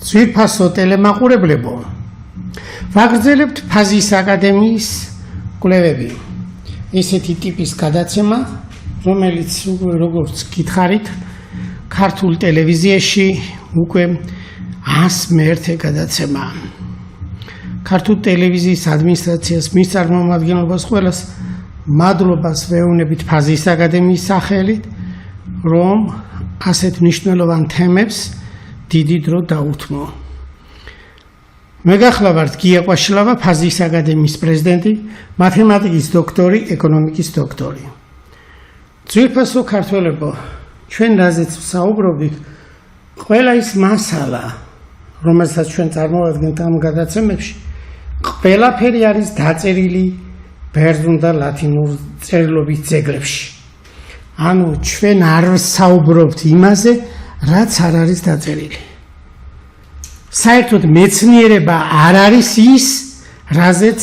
ძვირფასო ტელემაყურებლებო, ვაგრძელებთ ფაზის აკადემიის კვლევები. ესეთი ტიპის გადაცემა, რომელიც როგორც გითხარით, ქართულ ტელევიზიაში უკვე 101 გადაცემაა. ქართულ ტელევიზიის ადმინისტრაციას, მის წარმომადგენლობას ყველას მადლობას ვეუბნებით ფაზის აკადემიის სახელით, რომ ასეთ მნიშვნელოვან თემებს დიდი დრო დაუთმო. მე გახლავართ გია კვაშლავა, ფაზის აკადემიის პრეზიდენტი, მათემატიკის დოქტორი, ეკონომიკის დოქტორი. ძვირფასო ქართველებო, ჩვენ რაზეც ვსაუბრობთ, ყველა ის მასალა, რომელსაც ჩვენ წარმოვადგენთ ამ გადაცემებში, ყველაფერი არის დაწერილი ბერძნულ და ლათინურ წერილობით ძეგლებში. ანუ ჩვენ არ ვსაუბრობთ იმაზე, რაც არ არის დაწერილი. საერთოდ მეცნიერება არ არის ის, რაზეც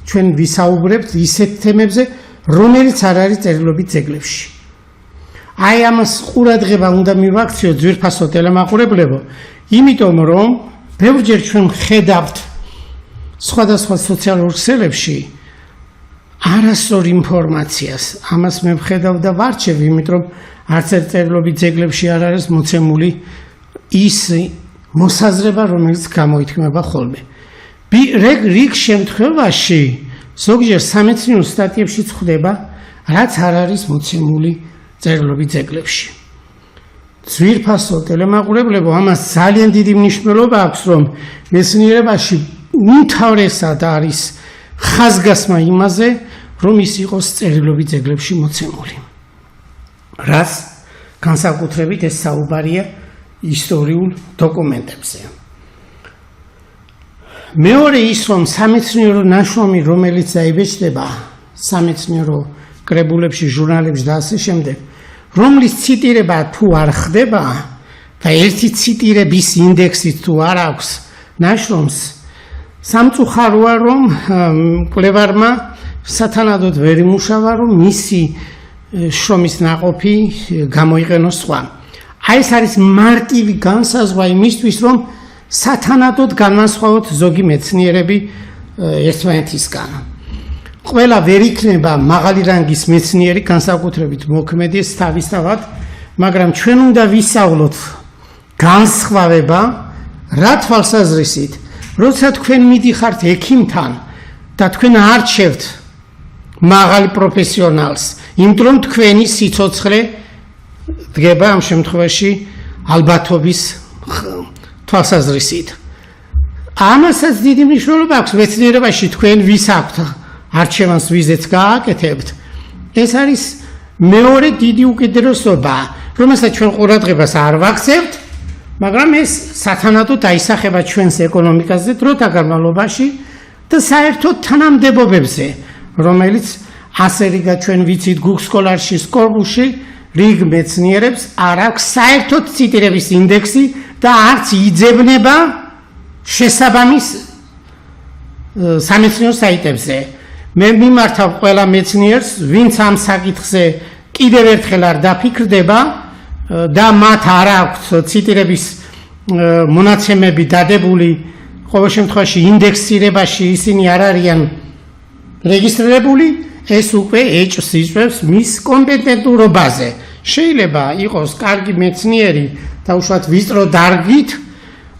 ჩვენ ვისაუბრებთ ისეთ თემებზე, რომელიც არ არის წერილობით ძეგლებში. აი ამას ყურადღება უნდა მივაქციოთ ძვირფასო ტელემაყურებლებო, იმიტომ რომ ბევრჯერ ჩვენ ხედავთ სხვადასხვა სოციალურ ქსელებში არასწორ ინფორმაციას. ამას მე ვხედავ და ვარჩევ, იმიტომ რომ არც ერთ წერილობით ძეგლებში არ არის მოცემული ის მოსაზრება, რომელიც გამოითქმება ხოლმე. რიგ შემთხვევაში ზოგჯერ სამეცნიერო სტატიებში ხდება, რაც არ არის მოცემული წერილობით ძეგლებში. ძვირფასო ტელემაყურებლებო, ამას ძალიან დიდი მნიშვნელობა აქვს, რომ მეცნიერებაში უმთავრესად არის ხაზგასმა იმაზე, რომ ის იყოს წერილობით ძეგლებში მოცემული. რაც განსაკუთრებით ეს საუბარია ისტორიულ დოკუმენტებზე. მეორე ის, რომ სამეცნიერო ნაშრომი, რომელიც დაიბეჭდება სამეცნიერო კრებულებში, ჟურნალებში და ასე შემდეგ, რომლის ციტირება თუ არ ხდება და ერთი ციტირების ინდექსით თუ არ აქვს ნაშრომს, სამწუხაროა, რომ მკვლევარმა სათანადოდ ვერ იმუშავა, რომ მისი შრომის ნაყოფი გამოიყენოს სხვა. აი ეს არის მარტივი განსაზღვრა იმისთვის, რომ სათანადოდ განვასხვაოთ ზოგი მეცნიერები ერთმანეთისგან. ყველა ვერ იქნება მაღალი რანგის მეცნიერი, განსაკუთრებით მოქმედი თავისთავად, მაგრამ ჩვენ უნდა ვისწავლოთ განსხვავება, რა თვალსაზრისით, როცა თქვენ მიდიხართ ექიმთან და თქვენ არჩევთ მაღალ პროფესიონალს, იმიტომ რომ თქვენი სიცოცხლე დგება ამ შემთხვევაში ალბათობის თვალსაზრისით. ამასაც დიდი მნიშვნელობა აქვს მეცნიერებაში, თქვენ ვის აქვთ არჩევანს ვიზეც გააკეთებთ. ეს არის მეორე დიდი უკიდურესობა, რომელსაც ჩვენ ყურადღებას არ ვაქცევთ, მაგრამ ეს სათანადოდ აისახება ჩვენს ეკონომიკაზე დროთა განმავლობაში და საერთოდ თანამდებობებზე, რომელიც ასე რიგად ჩვენ ვიცით გუგლ-სკოლარში, სკოლბუში, რიგ მეცნიერებს არ აქვს საერთოდ ციტირების ინდექსი და არც იძებნება შესაბამის სამეცნიერო საიტებზე. მე მიმართავ ყველა მეცნიერს, ვინც ამ საკითხზე კიდევ ერთხელ არ დაფიქრდება და მათ არ აქვს ციტირების მონაცემები დადებული, ყოველ შემთხვევაში ინდექსირებაში ისინი არ არიან რეგისტრირებული, ეს უკვე ეჭვს იწვევს მის კომპეტენტურობაზე. შეიძლება იყოს კარგი მეცნიერი და უშუალოდ ვიწრო დარგით,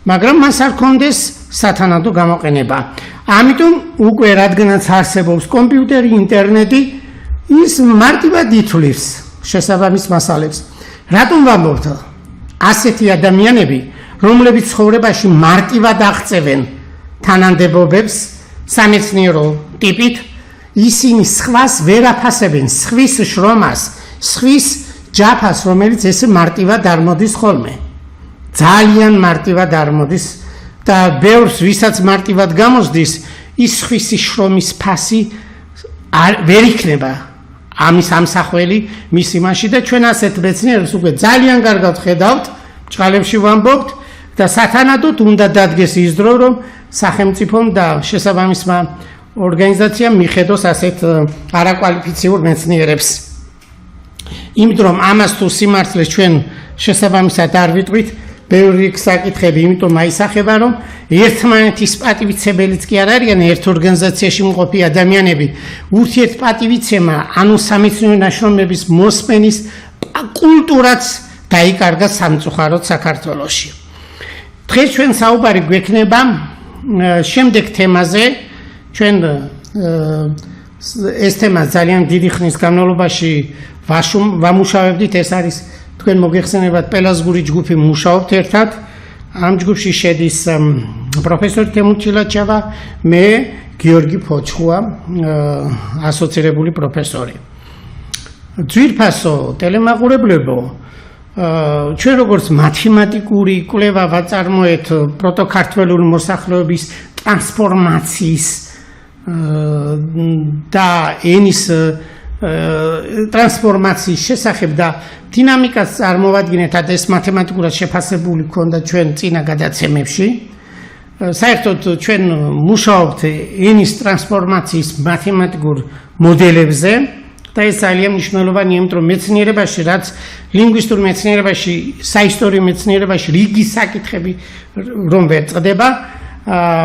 მაგრამ მას არ კონდეს სათანადო გამოყენება. ამიტომ უკვე რადგანაც არსებობს კომპიუტერი, ინტერნეტი, ის მარტივად ითვლის შესაბამის მასალებს. რატომ ვამბობთ? ასეთი ადამიანები, რომლებიც ცხოვრებაში მარტივად აღწევენ თანამდებობებს სამეცნიერო ტიპით, ისინი სხვას ვერ აფასებენ, სხვის შრომას, სხვის ჯაფას, რომელიც ესე მარტივად არ მოდის ხოლმე. ძალიან მარტივად არ მოდის და ბევრს, ვისაც მარტივად გამოსდის, ის სხვისი შრომის ფასი ვერ იქნება ამის ამსახველი მის იმაში და ჩვენ ასეთ მეცნიერებს უკვე ძალიან კარგად ხედავთ, ჭყალებში ვამბობთ და სათანადოდ უნდა დადგეს ის დრო, რომ სახელმწიფომ და შესაბამისმა ორგანიზაციამ მიხედოს ასეთ არაკვალიფიციურ მეცნიერებს. იმიტომ რომ ამას თუ სიმართლეს ჩვენ შესაბამისად არ ვიტყვით, ბევრი საკითხები, იმიტომ აისახება, რომ ერთმანეთის პატივიცებელიც კი არ არიან ერთ ორგანიზაციაში მყოფი ადამიანები. ურთიერთპატივიცემა, ანუ სამეცნიერო ნაშრომების მოსმენის კულტურაც დაიკარგა სამწუხაროდ საქართველოში. დღეს ჩვენ საუბარი გვექნება შემდეგ თემაზე, ჩვენ ეს თემა ძალიან დიდი ხნის განმავლობაში ვამუშავებდით, ეს არის თქვენ მოგეხსენებათ პელაზგური ჯგუფი მუშაობთ ერთად, ამ ჯგუფში შედის პროფესორი თემურ ჩილაჩავა, მე გიორგი ფოჩხუა, ასოცირებული პროფესორი. ძვირფასო ტელემაყურებლებო, ჩვენ როგორც მათემატიკური კვლევა ვაწარმოეთ პროტოქართველური მოსახლეობის ტრანსფორმაციის და ენის ტრანსფორმაციის შესახებ და დინამიკას წარმოვადგინეთ, ეს მათემატიკურად შეფასებული ქონდა ჩვენ წინა გადაცემებში. საერთოდ ჩვენ მუშაობთ ენის ტრანსფორმაციის მათემატიკურ მოდელებზე და ეს ძალიან მნიშვნელოვანია, იმიტომ რომ მეცნიერებაში, რაც ლინგვისტურ მეცნიერებაში, საისტორიო მეცნიერებაში რიგი საკითხები რომ ვერ წყდება,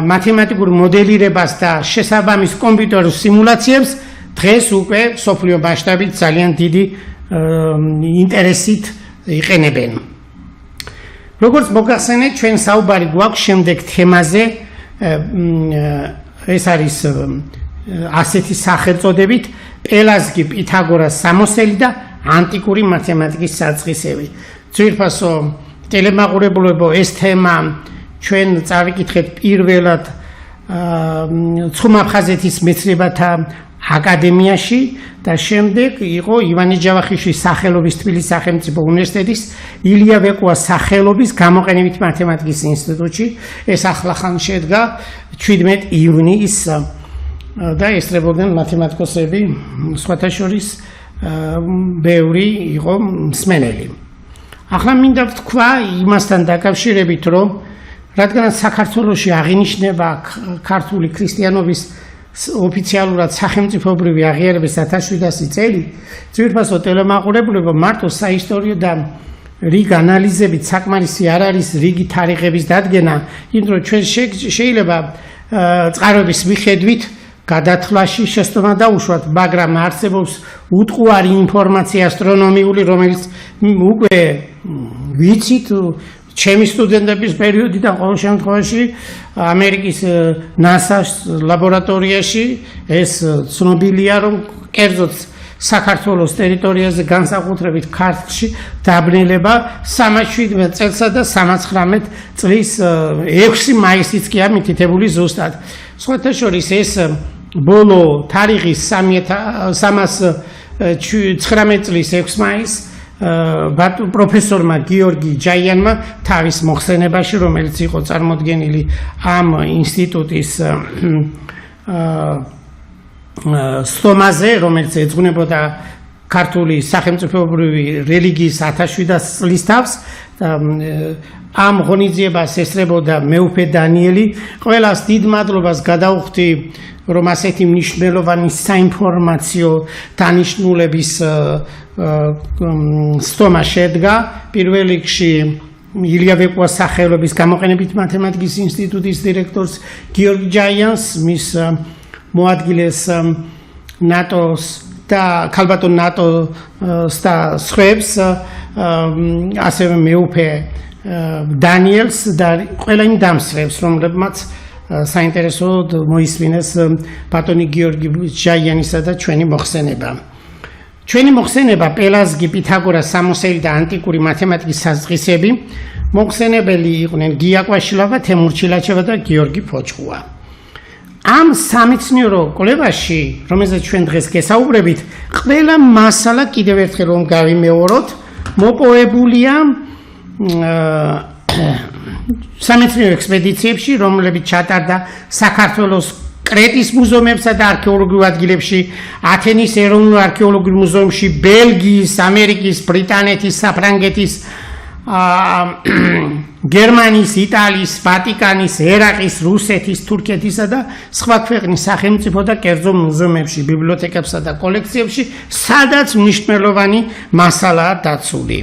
მათემატიკურ მოდელირებას და შესაბამის კომპიუტერულ სიმულაციებს დღეს უკვე სოფლიო მასშტაბით ძალიან დიდი ინტერესით იყენებენ. როგორც მოგახსენეთ, ჩვენ საუბარი გვაქვს შემდეგ თემაზე, ეს არის ასეთი სახელწოდებით პელაზგი, პითაგორას სამოსელი და ანტიკური მათემატიკის საწყისები. ძვირფასო ტელემაყურებლებო, ეს თემა ჩვენ წავიკითხეთ პირველად ცხუმ-აფხაზეთის მეცნიერებათა აკადემიაში და შემდეგ იყო ივანე ჯავახიშვილის სახელობის თბილისის სახელმწიფო უნივერსიტეტის ილია ვეკუას სახელობის გამოყენებით მათემატიკის ინსტიტუტში. ეს ახლახან შედგა 17 ივნის და ესწრებოდნენ მათემატიკოსები, სხვათა შორის ბევრი იყო მსმენელი. ახლა მინდა ვთქვა იმასთან დაკავშირებით, რომ რადგანაც საქართველოში აღინიშნება ქართული ქრისტიანობის ოფიციალურად სახელმწიფოებრივი აღიარების 1700 წელი, ძვირფასო ტელემაყურებლებო, მარტო საისტორიო და რიგ ანალიზებით საკმარისი არ არის რიგი თარიღების დადგენა, იმიტომ რომ ჩვენ შეიძლება წყაროების მიხედვით გადათვლაში შესწორება დაუშვათ, მაგრამ არსებობს უტყუარი ინფორმაცია ასტრონომიული, რომელიც უკვე ვიცით ჩემი სტუდენტების პერიოდიდან ყოველ შემთხვევაში ამერიკის NASA-ს ლაბორატორიაში ეს ცნობილია, რომ კერძოდ საქართველოს ტერიტორიაზე განსაკუთრებით ქართლში დაბნელება 317 წელსა და 319 წლის 6 მაისიც კი ამითითებული ზუსტად. სხვათა შორის ეს ბოლო თარიღი 319 წლის 6 მაისს პროფესორმა გიორგი ჯაიანმა თავის მოხსენებაში, რომელიც იყო წარმოდგენილი ამ ინსტიტუტის სტომაზე, რომელიც ეძღვნებოდა ქართული სახელმწიფოებრივი რელიგიის 1700 წლის თავს, ამ ღონისძიებას ესწრებოდა მეუფე დანიელი. ყველას დიდ მადლობას გადავხდი, რომ ასეთი მნიშვნელოვანი საინფორმაციო დანიშნულების სტომა შედგა. პირველ რიგში ილია ვეკუას სახელობის გამოყენებით მათემატიკის ინსტიტუტის დირექტორს გიორგი ჯაიანს, მის მოადგილეს ნატოს და ქალბატონ ნატოს და სხვებს, ასევე მეუფე დანიელს და ყველა იმ დამსწრებს, რომლებმაც საინტერესოდ მოისმინეს ბატონი გიორგი ჯაიანისა და ჩვენი მოხსენება. ჩვენი მოხსენება პელაზგი, პითაგორას სამოსელი და ანტიკური მათემატიკის საზღისები, მოხსენებელი იყვნენ გია კვაშილავა, თემურ ჩილაჩევა და გიორგი ფოჩხუა. ამ სამეცნიერო კვლევაში, რომელზეც ჩვენ დღეს გესაუბრებით, ყველა მასალა კიდევ ერთხელ რომ გავიმეოროთ, მოპოვებულია სამეცნიერო ექსპედიციებში, რომლებიც ჩატარდა საქართველოს კრეტის მუზეუმებსა და არქეოლოგიურ ადგილებში, ათენის ეროვნულ არქეოლოგიურ მუზეუმში, ბელგიის, ამერიკის, ბრიტანეთის, საფრანგეთის, გერმანიის, იტალიის, ვატიკანის, ერაყის, რუსეთის, თურქეთისა და სხვა ქვეყნის სახელმწიფო და კერძო მუზეუმებში, ბიბლიოთეკებსა და კოლექციებში, სადაც მნიშვნელოვანი მასალაა დაცული.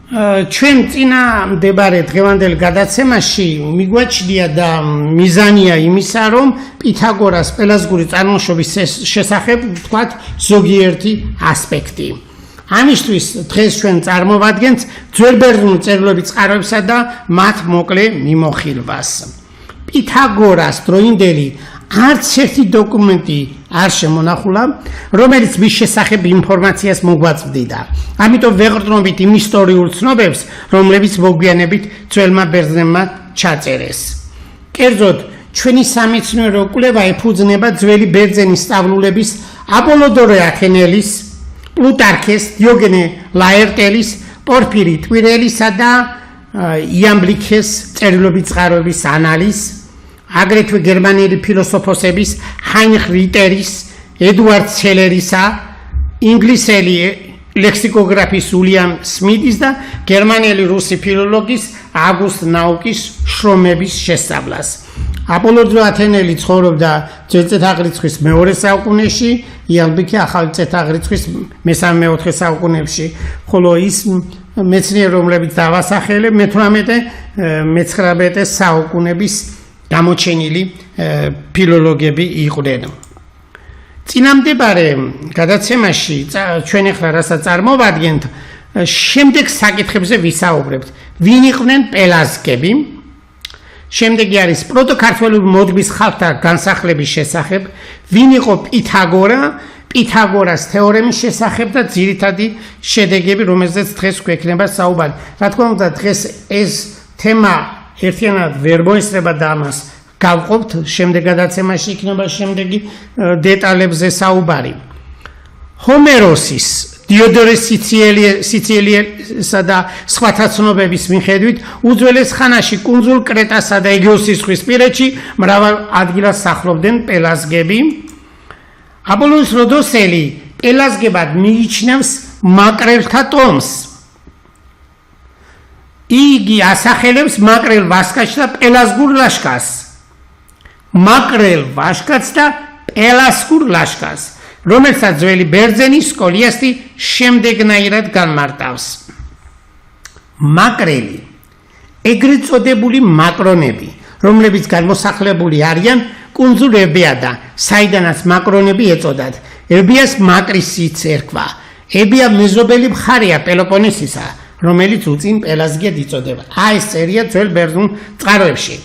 ჩვენ წინა მდებარე დღევანდელ გადაცემაში მიგვაჩნია და მიზანია იმისა, რომ პითაგორას პელაზგური წარმოშობის შესახებ ვთქვათ ზოგიერთი ასპექტი. ამისთვის დღეს ჩვენ წარმოვადგენთ ძველბერძნული წერილობის წყაროებსა და მათ მოკლე მიმოხილვას. პითაგორას დროინდელი არც ერთი დოკუმენტი არ შემონახულა, რომელიც მის შესახებ ინფორმაციას მოგვაწვდიდა. ამიტომ ვეღრდნობით იმ ისტორიულ ცნობებს, რომლებიც მოგვიანებით ძველმა ბერძნებმა ჩაწერეს. კერძოდ, ჩვენი სამეცნიერო კვლევა ეფუძნება ძველი ბერძენი სწავლულების აპოლოდორე ათენელის, პლუტარქეს, დიოგენე ლაერტელის, პორფირი ტვირელისა და იამბლიქეს წერილობის წყაროების ანალიზს, აგრეთვე გერმანელი ფილოსოფოსების ჰაინრიხ რიტერის, ედუარდ ცელერისა, ინგლისელი ლექსიკოგრაფის უილიამ სმითის და გერმანელი რუსი ფილოლოგის აგუსტ ნაუკის შრომების შესწავლას. აპოლოდორე ათენელი ცხოვრობდა ძველი წელთაღრიცხვის მეორე საუკუნეში, იამბლიქი ახალი წელთაღრიცხვის მესამე-მეოთხე საუკუნეებში, ხოლო ის მეცნიერი, რომლებიც დავასახელებ, მე-19 საუკუნების გამოჩენილი ფილოლოგები იყვნენ. წინამდებარე გადაცემაში ჩვენ ახლა რასაც წარმოვადგენთ, შემდეგ საკითხებზე ვისაუბრებთ. ვინ იყვნენ პელაზგები? შემდეგი არის პროტოქართველური მოდგმის ხალხთა განსახლების შესახებ, ვინ იყო პითაგორა, პითაგორას თეორემის შესახებ და ძირითადი შედეგები, რომელზეც დღეს გვექნება საუბარი. რა თქმა უნდა, დღეს ეს თემა ერთიანად ვერ მოესწრება და ამას გავყოფთ, შემდეგ გადაცემაში იქნება შემდეგი დეტალებზე საუბარი. ჰომეროსის, დიოდორეს სიცილიესა და სხვათა ცნობების მიხედვით, უძველეს ხანაში კუნძულ კრეტასა და ეგეოსის ზღვისპირეთში მრავალ ადგილას სახლობდნენ პელაზგები. აპოლონის როდოსელი პელაზგებად მიიჩნევს მაკრელთა ტომს. იგი ასახელებს მაკრელ ვასკაცს და პელაზგურ ლაშქარს. მაკრელ ვაშკაც და პელაზგურ ლაშქარს, რომელსაც ძველი ბერძენი სკოლიასტი შემდეგნაირად განმარტავს. მაკრელი, ეგრეთ წოდებული მაკრონები, რომლებიც განმოსახლებული არიან კუნძულ ებეადა, საიდანაც მაკრონები ეწოდათ. ებეას მაკრისიც ერქვა. ებეა მეზობელი მხარეა პელოპონესისა, რომელიც უწინ პელაზგიად იწოდება. ეს წერია ძველ ბერძნულ წყაროებში.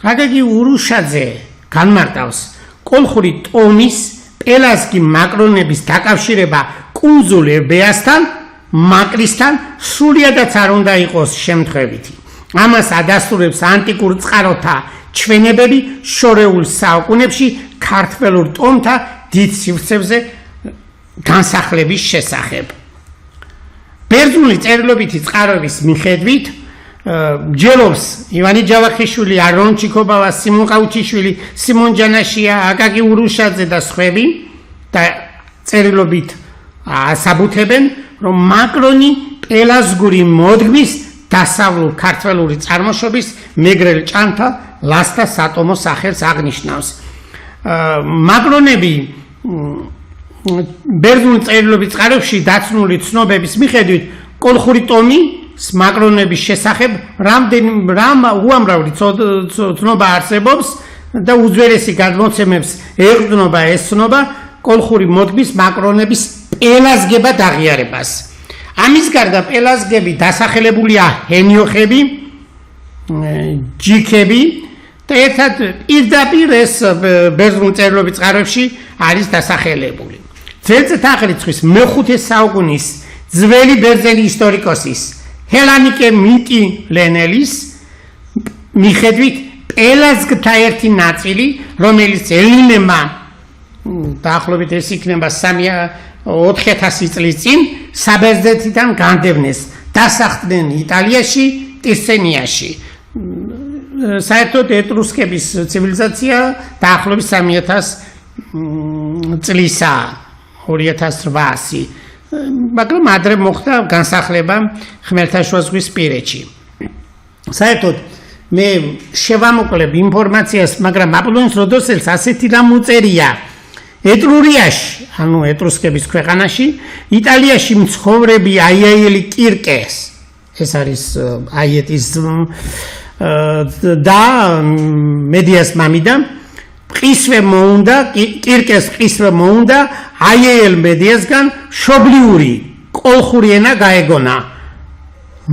აგეგი ურუშაძე განმარტავს, კოლხური ტომის პელაზგი მაკრონების დაკავშირება კუნძულ ებეასთან, მაკრისთან სრულიადაც არ უნდა იყოს შემთხვევითი. ამას ადასტურებს ანტიკურ წყაროთა ჩვენებები შორეულ საუკუნეებში ქართველურ ტომთა დიდ სივრცეებზე განსახლების შესახებ. ბერძნული წერილობითი წყაროების მიხედვით ჯელობს ივანე ჯავახიშვილი, არონ ჩიქობავა, სიმონ ყაუჩიშვილი, სიმონ ჯანაშია, აკაკი ურუშაძე და სხვები და წერილობით ასაბუთებენ, რომ მაკრონი პელაზგური მოდგმის დასავლურ ქართველური წარმოშობის მეგრელ ჭანთა ლასთა სატომო სახელს აღნიშნავს. მაკრონები ბერძნული წერილობის წყაროებში დაცნული ცნობების მიხედვით კოლხური ტომი მაკრონების შესახებ უამრავი ცნობა არსებობს და უძველესი გადმოცემებს ეყრდნობა ეს ცნობა კოლხური მოდგმის მაკრონების პელაზგებად აღიარებას. ამის გარდა პელაზგები დასახელებულია ჰენიოხები, ჯიქები და ერთად პირდაპირ ეს ბერძნული წერილობის წყაროებში არის დასახელებული. ძველი წელთაღრიცხვის მე-5 საუკუნის ძველი ბერძენი ისტორიკოსის ჰელანიკე მიტილენელის მიხედვით პელაზგთა ერთი ნაწილი, რომელიც ელინებმა დაახლოებით ეს იქნება 4000 წლის წინ საბერძნეთიდან განდევნეს, დასახლდნენ იტალიაში, ტირსენიაში. საერთოდ ეტრუსკების ცივილიზაცია დაახლოებით 3000 წლისა 2800, მაგრამ ადრე მოხდა განსახლება ხმელთაშუა ზღვისპირეთში. საერთოდ მე შევამოკლებ ინფორმაციას, მაგრამ აპოლონის როდოსელს ასეთი რამ უწერია. ეტრურიაში, ანუ ეტრუსკების ქვეყანაში, იტალიაში მცხოვრები აიაელი კირკეს, ეს არის აიეტის და მედიას მამიდა ყისვე მოუნდა კირკეს ყისვე მოუნდა აიელ მედიასგან შობლიური კოლხური ენა გაეგონა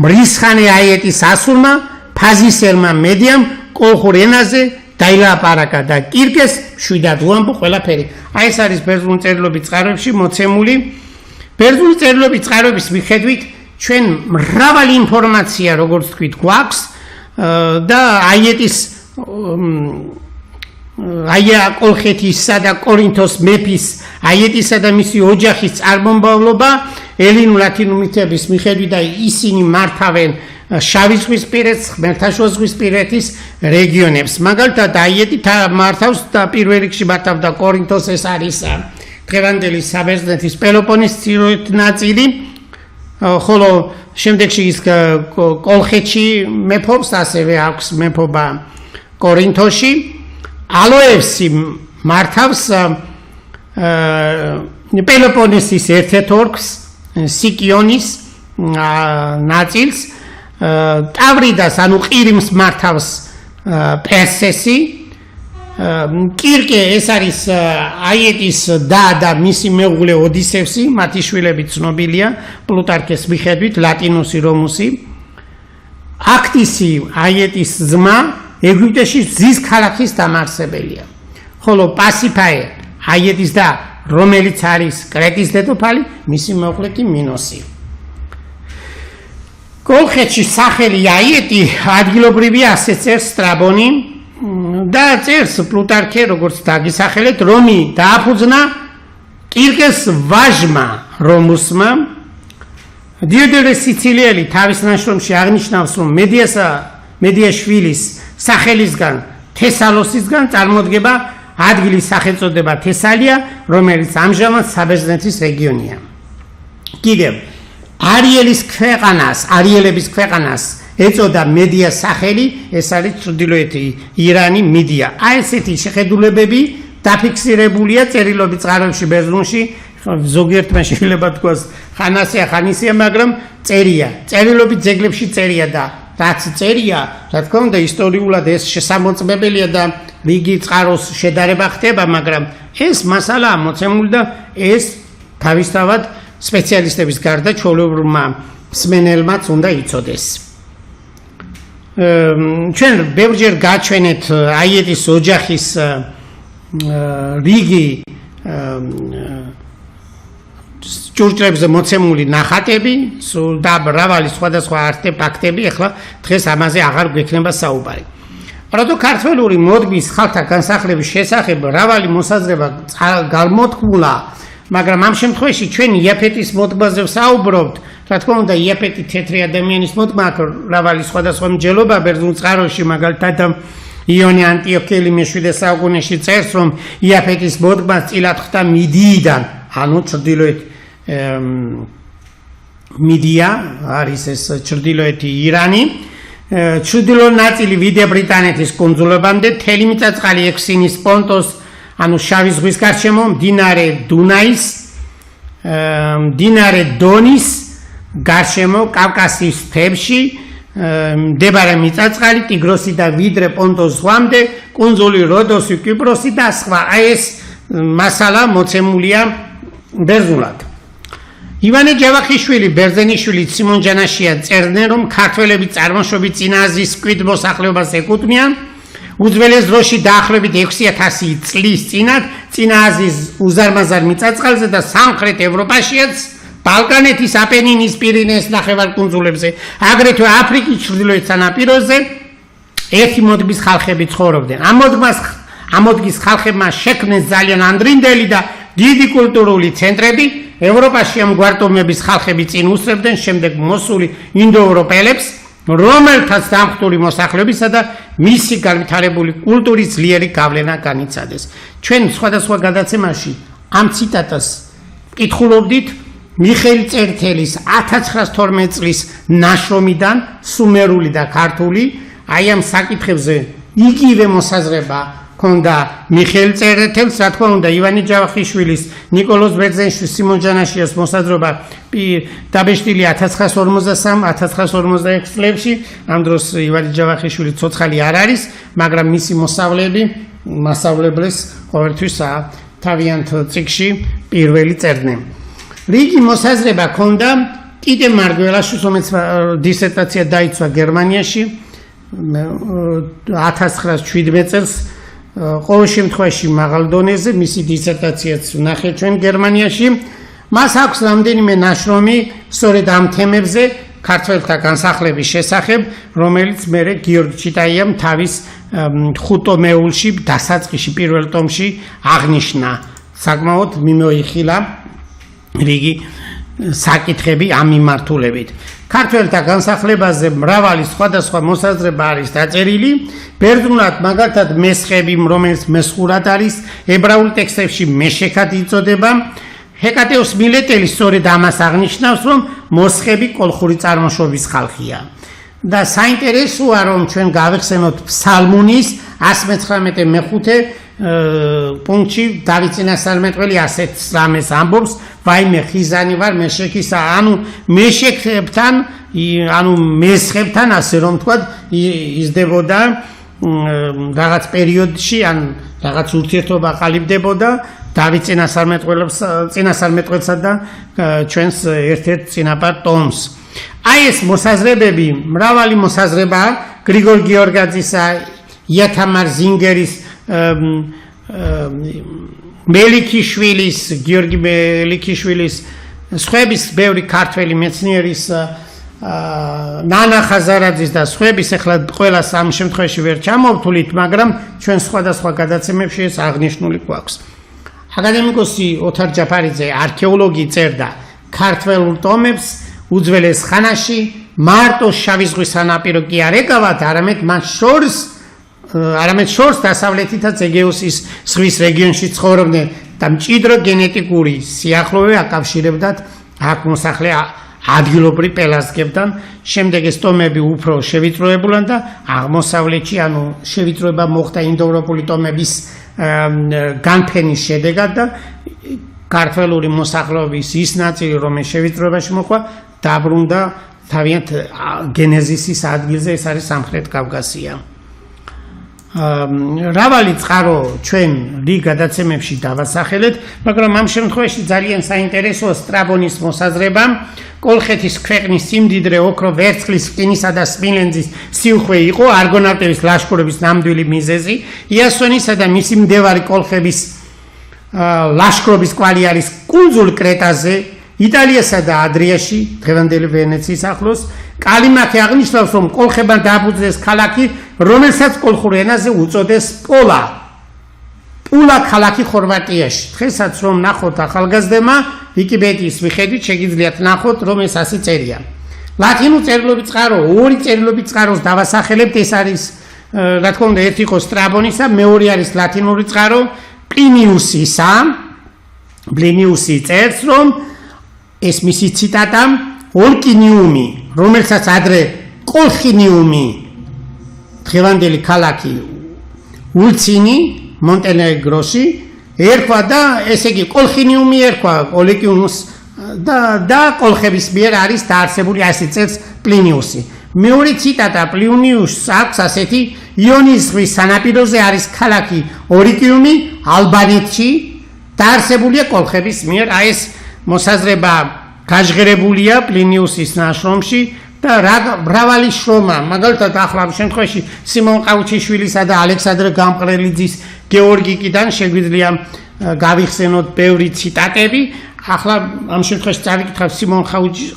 მრისხანე აიეტის ასულმა ფაზისელმა მედიამ კოლხურ ენაზე დაილაპარაკა და კირკეს შვიდად უამბო ყველაფერი. აი ეს არის ბერძნული წერილობის წყაროებში მოცემული. ბერძნული წერილობის წყაროების მიხედვით ჩვენ მრავალი ინფორმაცია როგორც თქვით გვაქვს და აიეტის აია კოლხეთისა და კორინთოს მეფის აიეტისა და მისი ოჯახის წარმომავლობა ელინურ ლათინურ მითების მიხედვით და ისინი მართავენ შავი ზღვისპირეთს, ხმელთაშუა ზღვისპირეთის რეგიონებს. მაგალითად, აიეტი მართავს და პირველ რიგში მართავდა კორინთოს, ეს არის დღევანდელი საბერძნეთის პელოპონესის წინოეთ ნაწილი, ხოლო შემდეგში ის კოლხეთში მეფობს, ასევე აქვს მეფობა კორინთოში. ალოევსი მართავს პელოპონესის ერთ-ერთ ოლქს, სიკიონის ნაწილს. ტავრიდას ანუ ყირიმს მართავს პერსესი. კირკე ეს არის აიეტის და მისი მეუღლე ოდისევსი, მათი შვილები ცნობილია პლუტარქეს მიხედვით, ლატინუსი, რომუსი. აქტისი აიეტის ძმა ეგვიპტეში ზის ქალაქის დამაარსებელია. ხოლო პასიფაე აიეტის და რომელიც არის კრეტის დედოფალი, მისი მეუღლე კი მინოსი. კოლხეთში სახელი აიეტი ადგილობრივია, ასე წერს სტრაბონი და წერს პლუტარქე, როგორც დაგისახელეთ, რომი დააფუძნა კირკეს ვაჟმა რომუსმა. დიოდორე სიცილიელი თავის ნაშრომში აღნიშნავს, რომ მედიაშვილის სახელისგან თესალოსისგან წარმოდგება ადგილის სახელწოდება თესალია, რომელიც ამჟამად საბერძნეთის რეგიონია. კიდევ არიელების ქვეყანას ეწოდა მედიას სახელი, ეს არის ჩრდილოეთი ირანი, მიდია. აი ესეთი შეხედულებები დაფიქსირებულია წერილობის წყაროებში ბერძნულში, ზოგიერთმა შეიძლება თქვას ხანასია, ხანისია, მაგრამ წერია. წერილობის ძეგლებში წერია და რაც წერია, რა თქმა უნდა, ისტორიულად ეს შესამოწმებელია და რიგი წყაროს შედარება ხდება, მაგრამ ეს მასალაა მოცემული და ეს თავისთავად სპეციალისტების გარდა ჩვეულებრივმა მსმენელმაც უნდა იცოდეს. ჩვენ ბევრჯერ გაჩვენეთ აიეტის ოჯახის რიგი ჭურჭლებზე მოცემული ნახატები და მრავალი სხვადასხვა არტეფაქტები, ახლა დღეს ამაზე აღარ გვექნება საუბარი. რადგან ქართველური მოდმის ხალხთა განსახლების შესახებ მრავალი მოსაზრება გამოთქმულა, მაგრამ ამ შემთხვევაში ჩვენ იაფეტის მოდმაზე ვსაუბრობთ. რა თქმა უნდა, იაფეტი თეთრი ადამიანის მოდმა აქვს მრავალი სხვადასხვა მსჯელობა ბერძნულ წყაროებში, მაგალითად იონე ანტიოქიელი მე-7 საუკუნეში წერს, რომ იაფეტის მოდმა წილად ხდა მიდიიდან, ანუ ჩრდილოეთ მიდია არის ეს ჩრდილოეთი ირანი. ჩრდილოეთ ნაწილი ვიდე ბრიტანეთის კუნძულებამდე, მთელი მიწა-წყალი ექსინის პონტოს, ანუ შავი ზღვის გარშემო, მდინარე დუნაის, მდინარე დონის გარშემო, კავკასიის მთებში, მდებარე მიწა-წყალი, ტიგროსი და ვიდრე პონტოს ზღვამდე, კუნძული როდოსი, კვიპროსი და სხვა. აი ეს მასალა მოცემულია ბერძნულად. ივანე ჯავახიშვილი, ბერძენიშვილი, სიმონ ჯანაშია წერდნენ, რომ ქართველები წარმოშობით წინა აზიის მკვიდრ მოსახლეობას ეკუთვნიან. უძველეს დროში დაახლოებით 6000 წლის წინათ წინა აზიის უზარმაზარ მიწა-წყალზე და სამხრეთ ევროპაშიაც, ბალკანეთის, აპენინის, პირინეს ნახევარკუნძულებზე, აგრეთვე აფრიკის ჩრდილოეთ სანაპიროზე ერთი მოდმის ხალხები ცხოვრობდნენ. ამ მოდმის ხალხებმა შექმნეს ძალიან ანდრინდელი და დიდი კულტურული ცენტრები. ევროპაში ამ გვარტომების ხალხები წინ უსწრებდნენ შემდეგ მოსული ინდოევროპელებს, რომელთაც დამხტული მოსახლეობისა და მისი განვითარებული კულტურის ძლიერი გავლენა განიცადეს. ჩვენ სხვადასხვა გადაცემაში ამ ციტატას კითხულობდით მიხეილ წერტელის 1912 წლის ნაშრომიდან, სუმერული და ქართული. აი ამ საკითხებზე იგივე მოსაზრება ქონდა მიხეილ წერეთელს, რა თქმა უნდა, ივანე ჯავახიშვილის, ნიკოლოზ ბერძენიშვილის, სიმონ ჯანაშიას მოსაზრება დაბეჭდილი 1953-1956 წლებში. ამ დროს ივანე ჯავახიშვილი ცოცხალი არ არის, მაგრამ მისი მასწავლებლებს ყოველთვის თავიანთ წიგნში პირველი წერდნენ. რიგი მოსაზრება ქონდა კიდე მარგველაშვილს, რომელიც დისერტაცია დაიცვა გერმანიაში 1917 წელს. ყოველ შემთხვევაში მაღალ დონეზე მისი დისერტაციაც ვნახეთ ჩვენ გერმანიაში. მას აქვს რამდენიმე ნაშრომი სწორედ ამ თემებზე ქართველთა განსახლების შესახებ, რომელიც მერე გიორგი ჩიტაიამ თავის ხუთომეულში დასაწყისში პირველ ტომში აღნიშნა. საკმაოდ მიმოიხილა რიგი საკითხები ამ მიმართულებით. ქართველთა განსახლებაზე მრავალი სხვადასხვა მოსაზრება არის დაწერილი. ბერძნულად მაგალითად მესხები, რომელიც მესხურად არის, ებრაულ ტექსტებში მეშექად იწოდება. ჰეკატეოს მილეტელი სწორედ ამას აღნიშნავს, რომ მოსხები კოლხური წარმოშობის ხალხია. და საინტერესოა, რომ ჩვენ გავიხსენოთ ფსალმუნის 119 მეხუთე პუნქტში დავით წინასწარმეტყველი ასეთ რამეს ამბობს, ვაიმე ხიზანი ვარ მეშექისა, ანუ მეშექებთან, ანუ მესხებთან, ასე რომ ვთქვათ, იზრდებოდა რაღაც პერიოდში, ან რაღაც ურთიერთობა ყალიბდებოდა დავით წინასწარმეტყველსა და ჩვენს ერთ-ერთ წინაპარ ტომს. აი ეს მოსაზრებები, მრავალი მოსაზრება გრიგორ გიორგაძისა, იათამარ ზინგერის, მელიქიშვილის, გიორგი მელიქიშვილის, სხვების ბევრი ქართველი მეცნიერის, ნანა ხაზარაძის და სხვების, ეხლა ყველას ამ შემთხვევაში ვერ ჩამოვთვლით, მაგრამ ჩვენ სხვადასხვა გადაცემებში ეს აღნიშნული გვაქვს. აკადემიკოსი ოთარ ჯაფარიძე არქეოლოგი წერდა ქართველურ ტომებს უძველეს ხანაში მარტო შავი ზღვის სანაპირო კი არ ეკავათ, არამედ შორს დასავლეთითაც ეგეოსის ზღვის რეგიონში ცხოვრობდნენ და მჭიდრო გენეტიკური სიახლოვე აკავშირებდათ აქ მოსახლე ადგილობრივ პელაზგებთან. შემდეგ ეს ტომები უფრო შევიწროებულან და აღმოსავლეთში, ანუ შევიწროება მოხდა ინდოევროპული ტომების განფენის შედეგად და ქართველური მოსახლეობის ის ნაწილი, რომელიც შევიწროებაში მოხდა, დაბრუნდა თავიანთ გენეზისის ადგილზე, ეს არის სამხრეთ კავკასია. მრავალი წყარო ჩვენ რიგ გადაცემებში დავასახელეთ, მაგრამ ამ შემთხვევაში ძალიან საინტერესოა სტრაბონის მოსაზრება. კოლხეთის ქვეყნის სიმდიდრე ოქრო, ვერცხლის, რკინისა და სპილენძის სიუხვე იყო არგონავტების ლაშქრობის ნამდვილი მიზეზი. იასონისა და მისი მდევარი კოლხების ლაშქრობის კვალი არის კუნძულ კრეტაზე, იტალიასა და ადრიაში, დღევანდელი ვენეციის ახლოს. კალიმაქი აღნიშნავს, რომ კოლხებმა დააფუძნეს ქალაქი, რომელსაც კოლხურ ენაზე უწოდეს პოლა. პულა ქალაქი ხორვატიაში. დღესაც რომ ნახოთ ახალგაზრდებმა, ვიკიპედიის მიხედვით შეგიძლიათ ნახოთ, რომ ეს ასე წერია. ლათინური წერილობით წყარო, ორი წერილობით წყაროს დავასახელებთ, ეს არის, რა თქმა უნდა, ერთი იყო სტრაბონისა, მეორე არის ლათინური წყარო, პლინიუსისა. პლინიუსი წერს, რომ ეს მისი ციტატა, ოლკინიუმი, რომელსაც ადრე კოლხინიუმი, დღევანდელი ქალაქი ულცინი, მონტენეგროში, ერქვა და ესე იგი კოლხინიუმი ერქვა ოლეკიუმს და კოლხების მიერ არის დაარსებული, ასე წერს პლინიუსი. მეორე ციტატა პლინიუსს აქვს ასეთი, იონიის ზღვის სანაპიროზე არის ქალაქი ორიკიუმი, ალბანეთში, დაარსებულია კოლხების მიერ. აი ეს მოსაზრება გაჟღერებულია პლინიუსის ნაშრომში და მრავალი შრომა, მაგალითად ახლა ამ შემთხვევაში სიმონ ყაუჩიშვილისა და ალექსანდრე გამყრელიძის გეორგიკიდან შეგვიძლია გავიხსენოთ ბევრი ციტატები. ახლა ამ შემთხვევაში წავიკითხავ სიმონ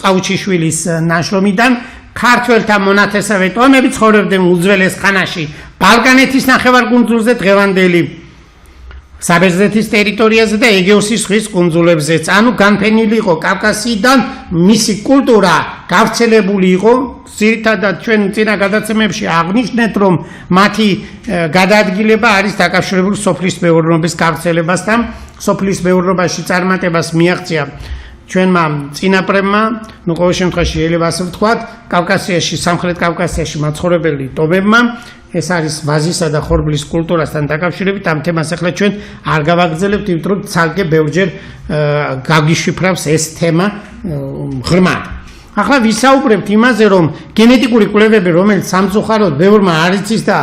ყაუჩიშვილის ნაშრომიდან. ქართველთა მონათესავე ტომები ცხოვრობდნენ უძველეს ხანაში ბალკანეთის ნახევარკუნძულზე, დღევანდელი საბერძნეთის ტერიტორიაზე და ეგეოსის ზღვის კუნძულებზეც. ანუ განფენილი იყო კავკასიიდან, მისი კულტურა გავრცელებული იყო. ძირითადად ჩვენ წინა გადაცემებში აღნიშნეთ, რომ მათი გადაადგილება არის დაკავშირებული სოფლის მეურნეობის გავრცელებასთან. სოფლის მეურნეობაში წარმატებას მიაღწია ჩვენმა წინაპრებმა, ნუ ყოველ შემთხვევაში შეიძლება ასე ვთქვათ, კავკასიაში, სამხრეთ კავკასიაში მაცხოვრებელი ტომებმა. ეს არის ვაზისა და ხორბლის კულტურასთან დაკავშირებით ამ თემას ახლა ჩვენ არ გავაგრძელებთ, იმიტომ რომ ცალკე ბევრჯერ გაგიშვიფრავს ეს თემა ღრმად. ახლა ვისაუბრებთ იმაზე, რომ გენეტიკური კვლევები, რომელიც სამწუხაროდ ბევრმა არ იცის და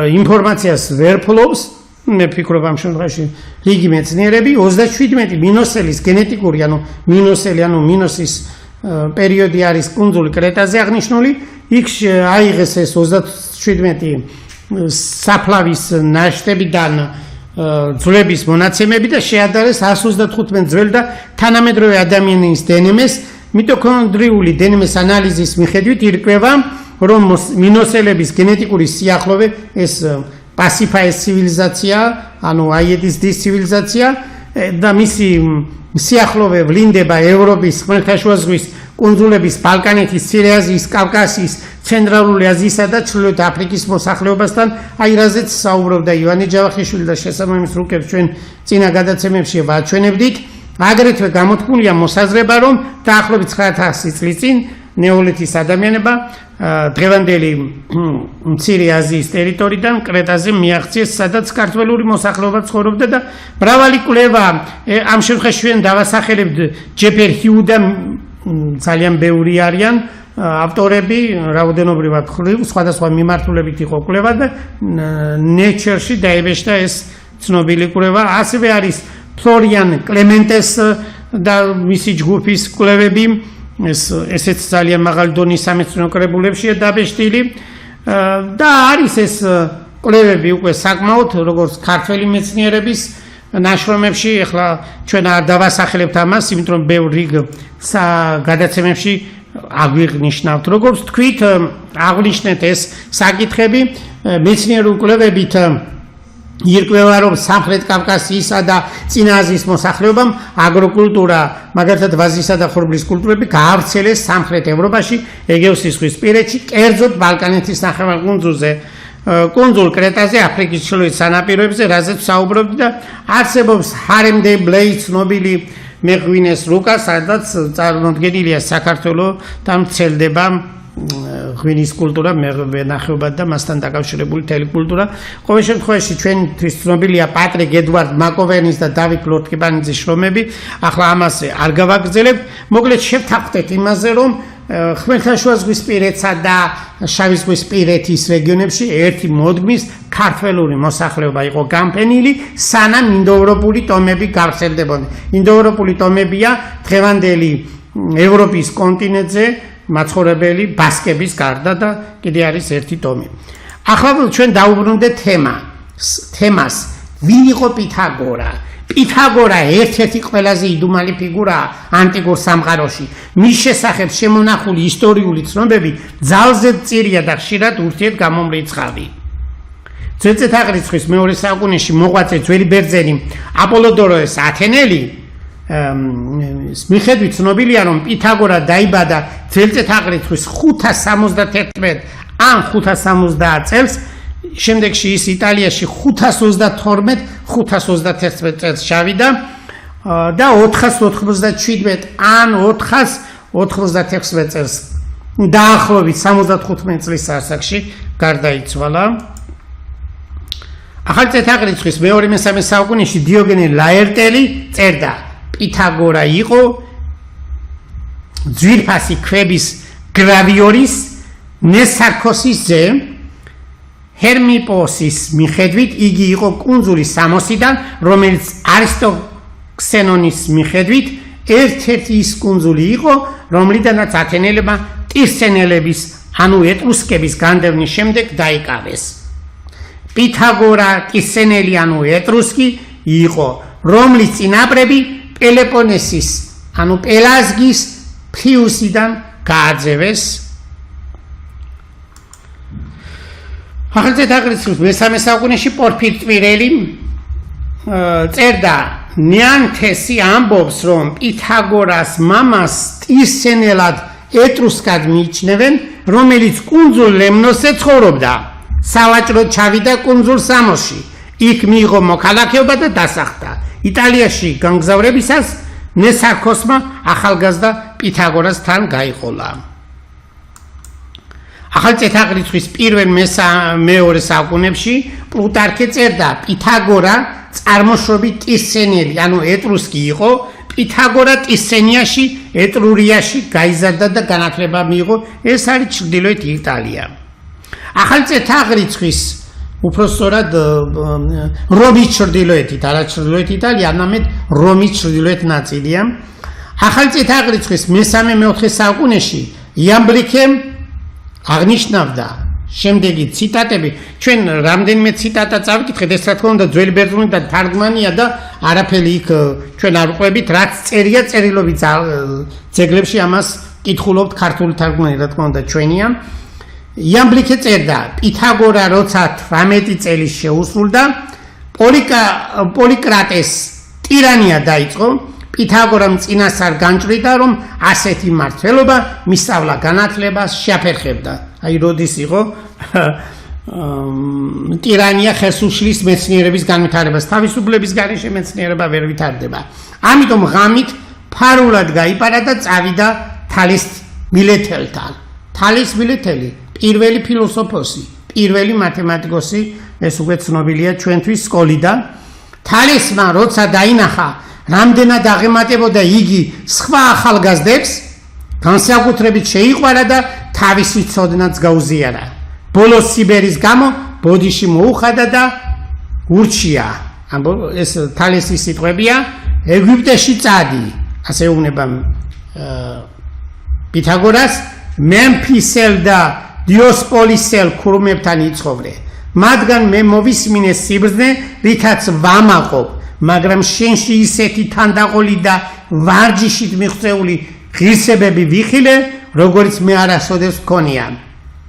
ინფორმაციას ვერ ფლობს, მე ვფიქრობ ამ შემთხვევაში რიგი მეცნიერები 37 მინოსელის გენეტიკური, ანუ მინოსელი, ანუ მინოსის პერიოდი არის კუნძული კრეტაზე აღნიშნული, იქ აიღეს ეს 37 საფლავის ნაშთებიდან ძვლების მონაცემები და შეადარეს 135 ძველ და თანამედროვე ადამიანის დნმ-ს. მიტოქონდრიული დნმ-ის ანალიზის მიხედვით ირკვევა, რომ მინოსელების გენეტიკური სიახლოვე ეს პასიფაის ცივილიზაცია, ანუ აიედის დის ცივილიზაცია და მისი სიახლოვე ვლინდება ევროპის, ხმელთაშუა ზღვის კუნძულების, ბალკანეთის, მცირე აზიის, კავკასიის, ცენტრალური აზიისა და ჩრდილოეთ აფრიკის მოსახლეობასთან, აი რაზეც საუბრობდა ივანე ჯავახიშვილი და შესაბამის რუკებს ჩვენ წინა გადაცემებში ვაჩვენებდით. აგრეთვე გამოთქმულია მოსაზრება, რომ დაახლოებით 9000 წლის წინ ნეოლითის ადამიანებმა დღევანდელი მცირე აზიის ტერიტორიიდან კრეტაზე მიაღწიეს, სადაც ქართველური მოსახლეობა ცხოვრობდა და მრავალი კვლევა ამ შემთხვევაში ჩვენ დავასახელებთ ჯეფერ ჰიუ და ძალიან ბევრი არიან ავტორები, რაოდენობრივად ხრივ, სხვადასხვა მიმართულებით იყო კვლევა და Nature-ში დაიბეჭდა ეს ცნობილი კვლევა. ასევე არის ფლორიან კლემენტეს და მისი ჯგუფის კვლევები, ესეც ძალიან მაღალი დონის სამეცნიერო კრებულებშია დაბეჭდილი და არის ეს კვლევები უკვე საკმაოდ როგორც ქართველი მეცნიერების ნაშრომებში, ახლა ჩვენ არ დავასახელებთ ამას, იმიტომ რომ ბევრ რიგ გადაცემებში აგვიღნიშნავთ. როგორც თქვით, აღვნიშნეთ ეს საკითხები მეცნიერულ კვლევებით ირკვევა, რომ სამხრეთ კავკასიისა და წინა აზიის მოსახლეობამ აგროკულტურა, მაგალითად ვაზისა და ხორბლის კულტურები გაავრცელეს სამხრეთ ევროპაში, ეგეოსის ზღვის პირეთში, კერძოდ ბალკანეთის ნახევარკუნძულზე, კუნძულ კრეტაზე, აფრიკის ჩრდილოეთ სანაპიროებზე, რაზეც საუბრობდი და არსებობს ჰარემ დე ბლეი, ცნობილი მეღვინეს რუკა, სადაც წარმოდგენილია საქართველოსთან ვრცელდება ღვინის კულტურა, მევენახეობა და მასთან დაკავშირებული მთელი კულტურა. ყოველ შემთხვევაში ჩვენთვის ცნობილია პატრიკ ედვარდ მაკოვენის და დავით ლორთქიფანიძის შრომები. ახლა ამაზე არ გავაგრძელებთ. მოკლედ შევთანხმდეთ იმაზე, რომ ხმელთაშუა ზღვის პირეთსა და შავი ზღვის პირეთის რეგიონებში ერთი მოდგმის ქართველური მოსახლეობა იყო გამფენილი, სანამ ინდოევროპული ტომები გავრცელდებოდა. ინდოევროპული ტომებია დღევანდელი ევროპის კონტინენტზე მაცხოვრებელი ბასკების გარდა და კიდე არის ერთი ტომი. ახლა ჩვენ დავუბრუნდეთ თემას, ვინ იყო პითაგორა? პითაგორა ერთ-ერთი ყველაზე იდუმალი ფიგურაა ანტიკურ სამყაროში. მის შესახებ შემონახული ისტორიული ცნობები ძალზე მწირია და ხშირად ურთიერთ გამომრიცხავი. ძველწესაღრიცხვის მეორე საუკუნეში მოღვაწე ძველი ბერძენი აპოლოდოროს ათენელი მიხედვით ცნობილია, რომ პითაგორა დაიბადა ძველწესაღრიცხვის 571 ან 570 წელს, შემდეგში ის იტალიაში 532-521 წელს ჩავიდა და 497 ან 496 წელს დაახლოებით 75 წლის ასაკში გარდაიცვალა. ახალი წელთაღრიცხვის მეორე-მესამე საუკუნეში დიოგენე ლაერტელი წერდა, პითაგორა იყო ძვირფასი ქვების გრავიორის ნესარქოსის ძე. ჰერმიპოსის მიხედვით იგი იყო კუნძული სამოსიდან, რომელიც არისტოქსენონის მიხედვით ერთ-ერთი ის კუნძული იყო, რომლიდანაც ათენელებმა ტირსენელების, ანუ ეტრუსკების განდევნის შემდეგ დაიკავეს. პითაგორა ტირსენელი, ანუ ეტრუსკი იყო, რომლის წინაპრები პელოპონესის, ანუ პელაზგის ფიუსიდან გააძევეს. ახალი წელთაღრიცხვის მესამე საუკუნეში პორფირ ტვირელი წერდა, ნეანთესი ამბობს, რომ პითაგორას მამას ტირსენელად ეტრუსკად მიიჩნევენ, რომელიც კუნძულ ლემნოსზე ცხოვრობდა. სავაჭროდ ჩავიდა კუნძულ სამოსში. იქ მიიღო მოქალაქეობა და დასახლდა. იტალიაში გამგზავრებისას ნესარქოსმა ახალგაზრდა პითაგორას თან გაიყოლა. ახალი წეთაღრიცხვის პირველ მეორე საუკუნეებში პლუტარქე წერდა პითაგორა წარმოშობით ტისცენელი, ანუ ეტრუსკი იყო, პითაგორა ტისცენიაში, ეტრურიაში გაიზარდა და განათლება მიიღო, ეს არის ჩრდილოეთ იტალია. ახალი წეთაღრიცხვის უпростоრად რომის ჩრდილოეთით, არა ჩრდილოეთ იტალია, არამედ რომის ჩრდილოეთ ნაწილია. ახალი წეთაღრიცხვის მესამე-მეოთხე საუკუნეში იამბლიქემ აღნიშნავდა შემდეგი ციტატები, ჩვენ რამდენიმე ციტატა წავიკითხეთ, ეს რა თქმა უნდა ძველი ბერძნული და თარგმანია და არაფერი იქ ჩვენ არ ვყვებით, რაც წერია წერილობით ძეგლებში, ამას კითხულობთ ქართული თარგმანი, რა თქმა უნდა ჩვენია. იამბლიქე წერდა, პითაგორა როცა 18 წელი შეუსრულდა, პოლიკრატეს ტირანია დაიწყო. პითაგორამ წინასწარ განჭვრიდა, რომ ასეთი მმართველობა მისწავლა განათლებას შეაფერხებდა. აი როდის იყო ტირანია ხელს უშლის მეცნიერების განვითარებას, თავისუფლების გარეშე მეცნიერება ვერ ვითარდება. ამიტომ ღამით ფარულად გაიპარა და წავიდა თალის მილეთელთან. თალის მილეთელი პირველი ფილოსოფოსი, პირველი მათემატიკოსი, ეს უკვე ცნობილია ჩვენთვის სკოლიდან. თალისმა როცა დაინახა რამდენად აღემატებოდა იგი სხვა ახალგაზრდებს, განსაკუთრებით შეიყვარა და თავისი ცოდნაც გაუზიარა. ბოლოს სიბერის გამო ბოდიში მოუხადა და ურჩია. ეს თალისის სიტყვებია, ეგვიპტეში წადი, ასე ეუბნება პითაგორას, მემფისელ და დიოსპოლისელ ქურუმებთან იცხოვრე. მათგან მე მოვისმინე სიბრძნე, რითაც ვამაყობ, მაგრამ შენში ისეთი თანდაყოლი და ვარჯიშით მიღწეული ღირსებები ვიხილე, როგორც მე არასოდეს მქონია.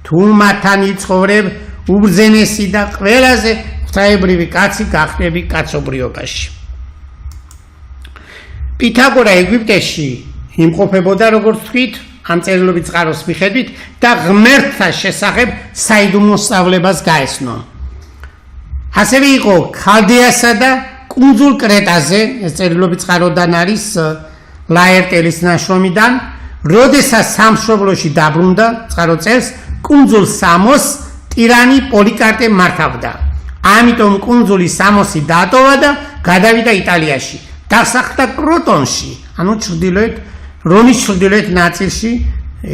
თუ მათთან იცხოვრებ, უბრძენესი და ყველაზე ღვთაებრივი კაცი გახდები კაცობრიობაში. პითაგორა ეგვიპტეში იმყოფებოდა, როგორც თქვით, ამ წერილობით წყაროს მიხედვით და ღმერთთა შესახებ საიდუმლო სწავლებას გაეცნო. ასევე იყო ქალდეასა და კუნძულ კრეტაზე, ეს წერილობით წყაროდან არის ლაერტელის ნაშრომიდან, როდესაც სამშობლოში დაბრუნდა, წყარო წერს, კუნძულ სამოს ტირანი პოლიკარტე მართავდა. ამიტომ კუნძული სამოსი დაატოვა და გადავიდა იტალიაში. დასახლდა კროტონში, ანუ რომის ჩრდილოეთ ნაწილში,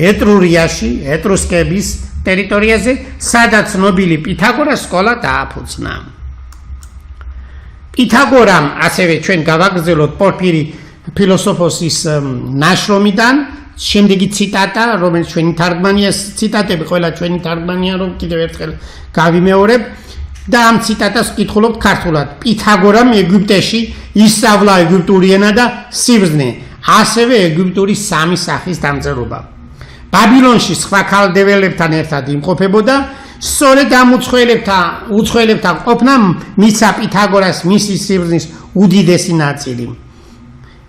ეტრურიაში, ეტრუსკების ტერიტორიაზე, სადაც ცნობილი პითაგორას სკოლა დააფუძნა. პითაგორამ, ასევე ჩვენ გავაგრძელოთ პორფირი ფილოსოფოსის ნაშრომიდან, შემდეგი ციტატა, რომელიც ჩვენი თარგმანია, ციტატები ყველა ჩვენი თარგმანია, რომ კიდევ ერთხელ გავიმეორებ და ამ ციტატას ვკითხულობთ ქართულად. პითაგორამ ეგვიპტეში ისწავლა ეგვიპტური ენა და სიბრძნე, ასევე ეგვიპტური სამი სახის დამწერლობა. ბაბილონში სხვა ქალდეველებთან ერთად იმყოფებოდა, სწორედ ამ უცხოელებთან ყოფნა მისცა პითაგორას მისი სიბრძნის უდიდესი ნაწილი.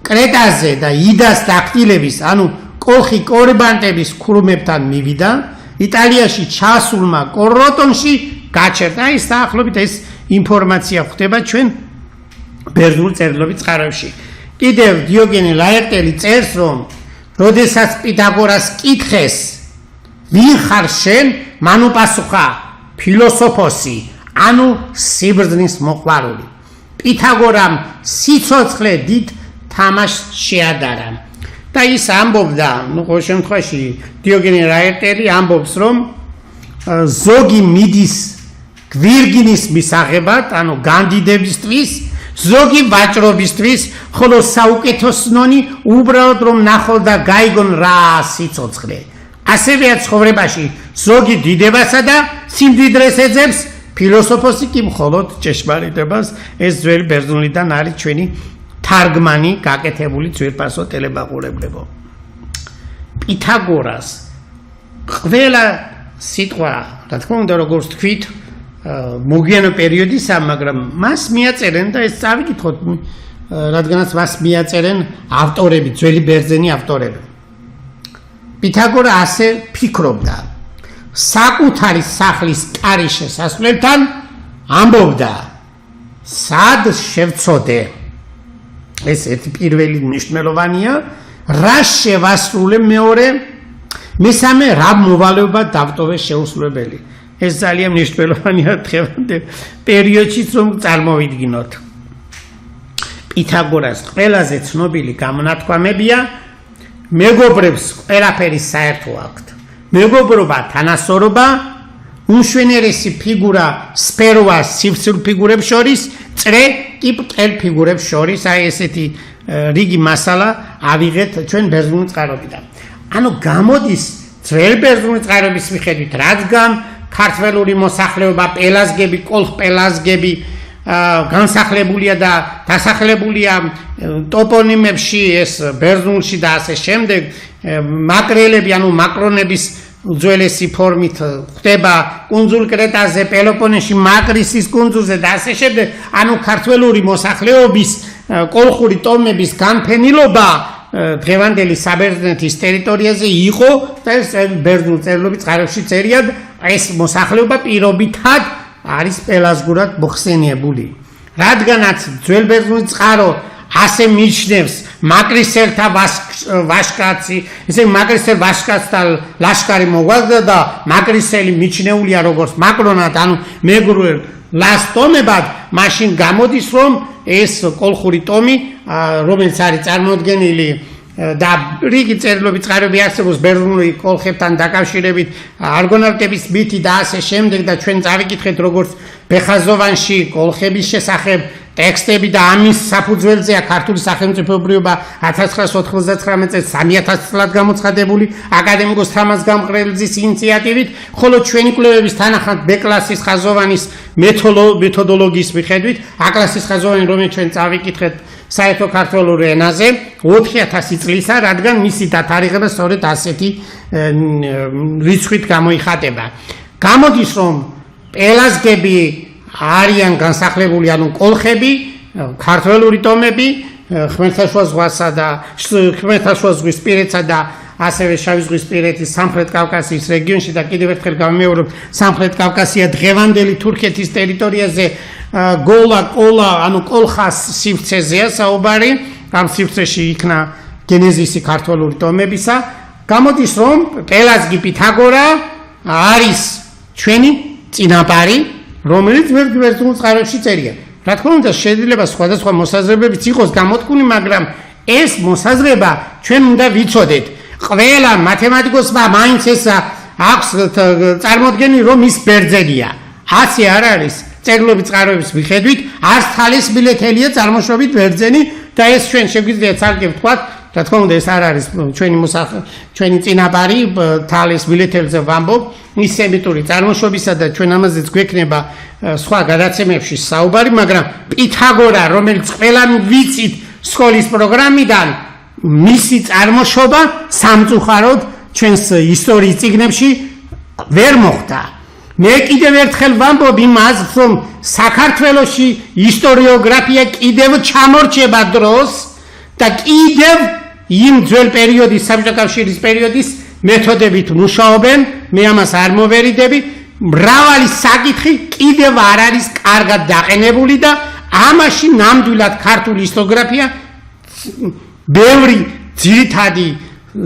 კრეტაზე და იდას დაქტილების, ანუ კოლხი კორიბანტების ქურუმებთან მივიდა, იტალიაში ჩასულმა კროტონში გაჩერდა. ის დაახლოებით ეს ინფორმაცია ხდება ჩვენ ბერძნულ წერილობით წყაროებში. კიდევ დიოგენე ლაერტელი წერს, რომ როდესაც პითაგორას კითხეს, ვინ ხარ შენ, მან უპასუხა, ფილოსოფოსი, ანუ სიბრძნის მოყვარული. პითაგორამ სიცოცხლე დიდ თამაშს შეადარა. და ის ამბობდა, ყოველ შემთხვევაში დიოგენე ლაერტელი ამბობს, რომ ზოგი მიდის გვირგინის მისაღებად, ანუ განდიდებისთვის, ზოგი ვაჭრობისთვის, ხოლო საუკეთესნონი უბრალოდ რომ ნახო და გაიგონ რა სიცოცხლე. ასევე ცხოვრებაში ზოგი დიდებასა და სიმდიდრეს ეძებს, ფილოსოფოსი კი მხოლოდ ჭეშმარიტებას. ეს ძველი ბერძნულიდან არის ჩვენი თარგმანი, გაკეთებული ძვირფასო ტელემაყურებლებო. პითაგორას ყველა სიტყვა, რა თქმა უნდა, როგორც თქვით, მოგვიანო პერიოდისა, მაგრამ მას მიაწერენ და ეს წავიკითხოთ, რადგანაც მას მიაწერენ ავტორები, ძველი ბერძენი ავტორები. პითაგორა ასე ფიქრობდა. საკუთარი სახლის კარი შესასვლელთან ამბობდა, სად შევწოდე. ეს ერთი პირველი მნიშვნელოვანია, რა შევასრულე მეორე, მესამე რა მოვალეობა დავტოვეს შეუსრულებელი. ეს ძალიან მნიშვნელოვანია დღევანდელ პერიოდშიც რომ წარმოვიდგინოთ. პითაგორას ყველაზე ცნობილი გამონათქვამებია მეგობრებს ყველაფერი საერთო აქვთ. მეგობრობა, თანასწორობა, უმშვენიერესი ფიგურა სფეროა სივრცულ ფიგურებს შორის, წრე კი ბრტყელ ფიგურებს შორის, აი ესეთი რიგი მასალა ავიღეთ ჩვენ ბერძნული წყაროებიდან. ანუ გამოდის ძველი ბერძნული წყაროების მიხედვით, რადგან ქართველური მოსახლეობა, პელაზგები, კოლხ-პელაზგები განსახლებულია და დასახლებულია ტოპონიმებში, ეს ბერძნულში და ასე შემდეგ, მაკრელები, ანუ მაკრონების უძველესი ფორმით ხდება კუნძულ კრეტაზე, პელოპონესში, მაკრისის კუნძულზე და ასე შემდეგ, ანუ ქართველური მოსახლეობის კოლხური ტომების განფენილობა დღევანდელი საბერძნეთის ტერიტორიაზე იყო და ეს ბერძნულ წერილობით წყაროებში წერიად ეს მოსახლეობა პირობითად არის პელაზგურად მოხსენიებული. რადგანაც ძველ ბერძნული წყარო ასე მიიჩნევს მაკრისელთა ვაშკაცი, ესე მაკრისელ ვაშკაცთა ლაშქარი მოგვაგდა და მაკრისელი მიჩნეულია როგორც მაკრონად, ანუ მეგრულ ლასტომებად, მაშინ გამოდის რომ ეს კოლხური ტომი, რომელიც არის წარმოდგენილი და რიგი წერილობი წყაროები არსებობს ბერძნული კოლხებთან დაკავშირებით, არგონავტების მითი და ასე შემდეგ და ჩვენ წავიკითხეთ როგორც ბეხაზოვანში კოლხების შესახებ ტექსტები და ამის საფუძველზეა ქართული სახელმწიფოებრიობა 1999 წელს 3000 წლად გამოცხადებული აკადემიკოს თამაზ გამყრელიძის ინიციატივით, ხოლო ჩვენი კვლევების თანახმად ბ-კლასის ხაზოვანის მეთოდოლოგიის მიხედვით, ა-კლასის ხაზოვანი, რომელიც ჩვენ წავიკითხეთ საერთო ქართველურ ენაზე 4000 წლისა, რადგან მისი დათარიღება სწორედ ასეთი რიცხვით გამოიხატება. გამოდის რომ პელაზგები არიან განსახლებული, ანუ კოლხები, ქართველური ტომები, ხმელთაშუა ზღვასა და ხმელთაშუა ზღვისპირეთსა და ასევე შავი ზღვისპირეთის სამხრეთ კავკასიის რეგიონში და კიდევ ერთხელ გავიმეორებ, სამხრეთ კავკასია დღევანდელი თურქეთის ტერიტორიაზე გოლა, კოლა, ანუ კოლხას სივრცეზეა საუბარი, ამ სივრცეში იქნა გენეზისი ქართველური ტომებისა. გამოდის რომ პელაზგი პითაგორა არის ჩვენი წინაპარი, რომელიც ბერძნულ წყაროებში წერია. რა თქმა უნდა, შეიძლება სხვადასხვა მოსაზრებებიც იყოს გამოთქმული, მაგრამ ეს მოსაზრება ჩვენ უნდა ვიცოდეთ. ყველა მათემატიკოსმა მაინც ეს აქვს წარმოდგენი, რომ ის ბერძენია. ასე არ არის. წერილობი წყაროების მიხედვით, არც თალის ბილეთელია წარმოშობით ბერძენი და ეს ჩვენ შეგვიძლია ცალკე ვთქვათ, რა თქმა უნდა, ეს არ არის ჩვენი წინაპარი თალის ბილეთელზე ვამბობ, ის სემიტური წარმოშობისა და ჩვენ ამაზეც გვექნება სხვა გადაცემებში საუბარი, მაგრამ პითაგორა, რომელიც ყველანი ვიცით სკოლის პროგრამიდან, მისი წარმოშობა სამწუხაროდ ჩვენს ისტორიის წიგნებში ვერ მოხდა. მე კიდევ ერთხელ ვამბობ იმას, რომ საქართველოში ისტორიოგრაფია კიდევ ჩამორჩება დროს და კიდევ იმ ძველ პერიოდის, საბჭოთა კავშირის პერიოდის მეთოდებით მუშაობენ, მე ამას არ მოვერიდები, მრავალი საკითხი კიდევ არ არის კარგად დაყენებული და ამაში ნამდვილად ქართული ისტორიოგრაფია ბევრი ძირითადი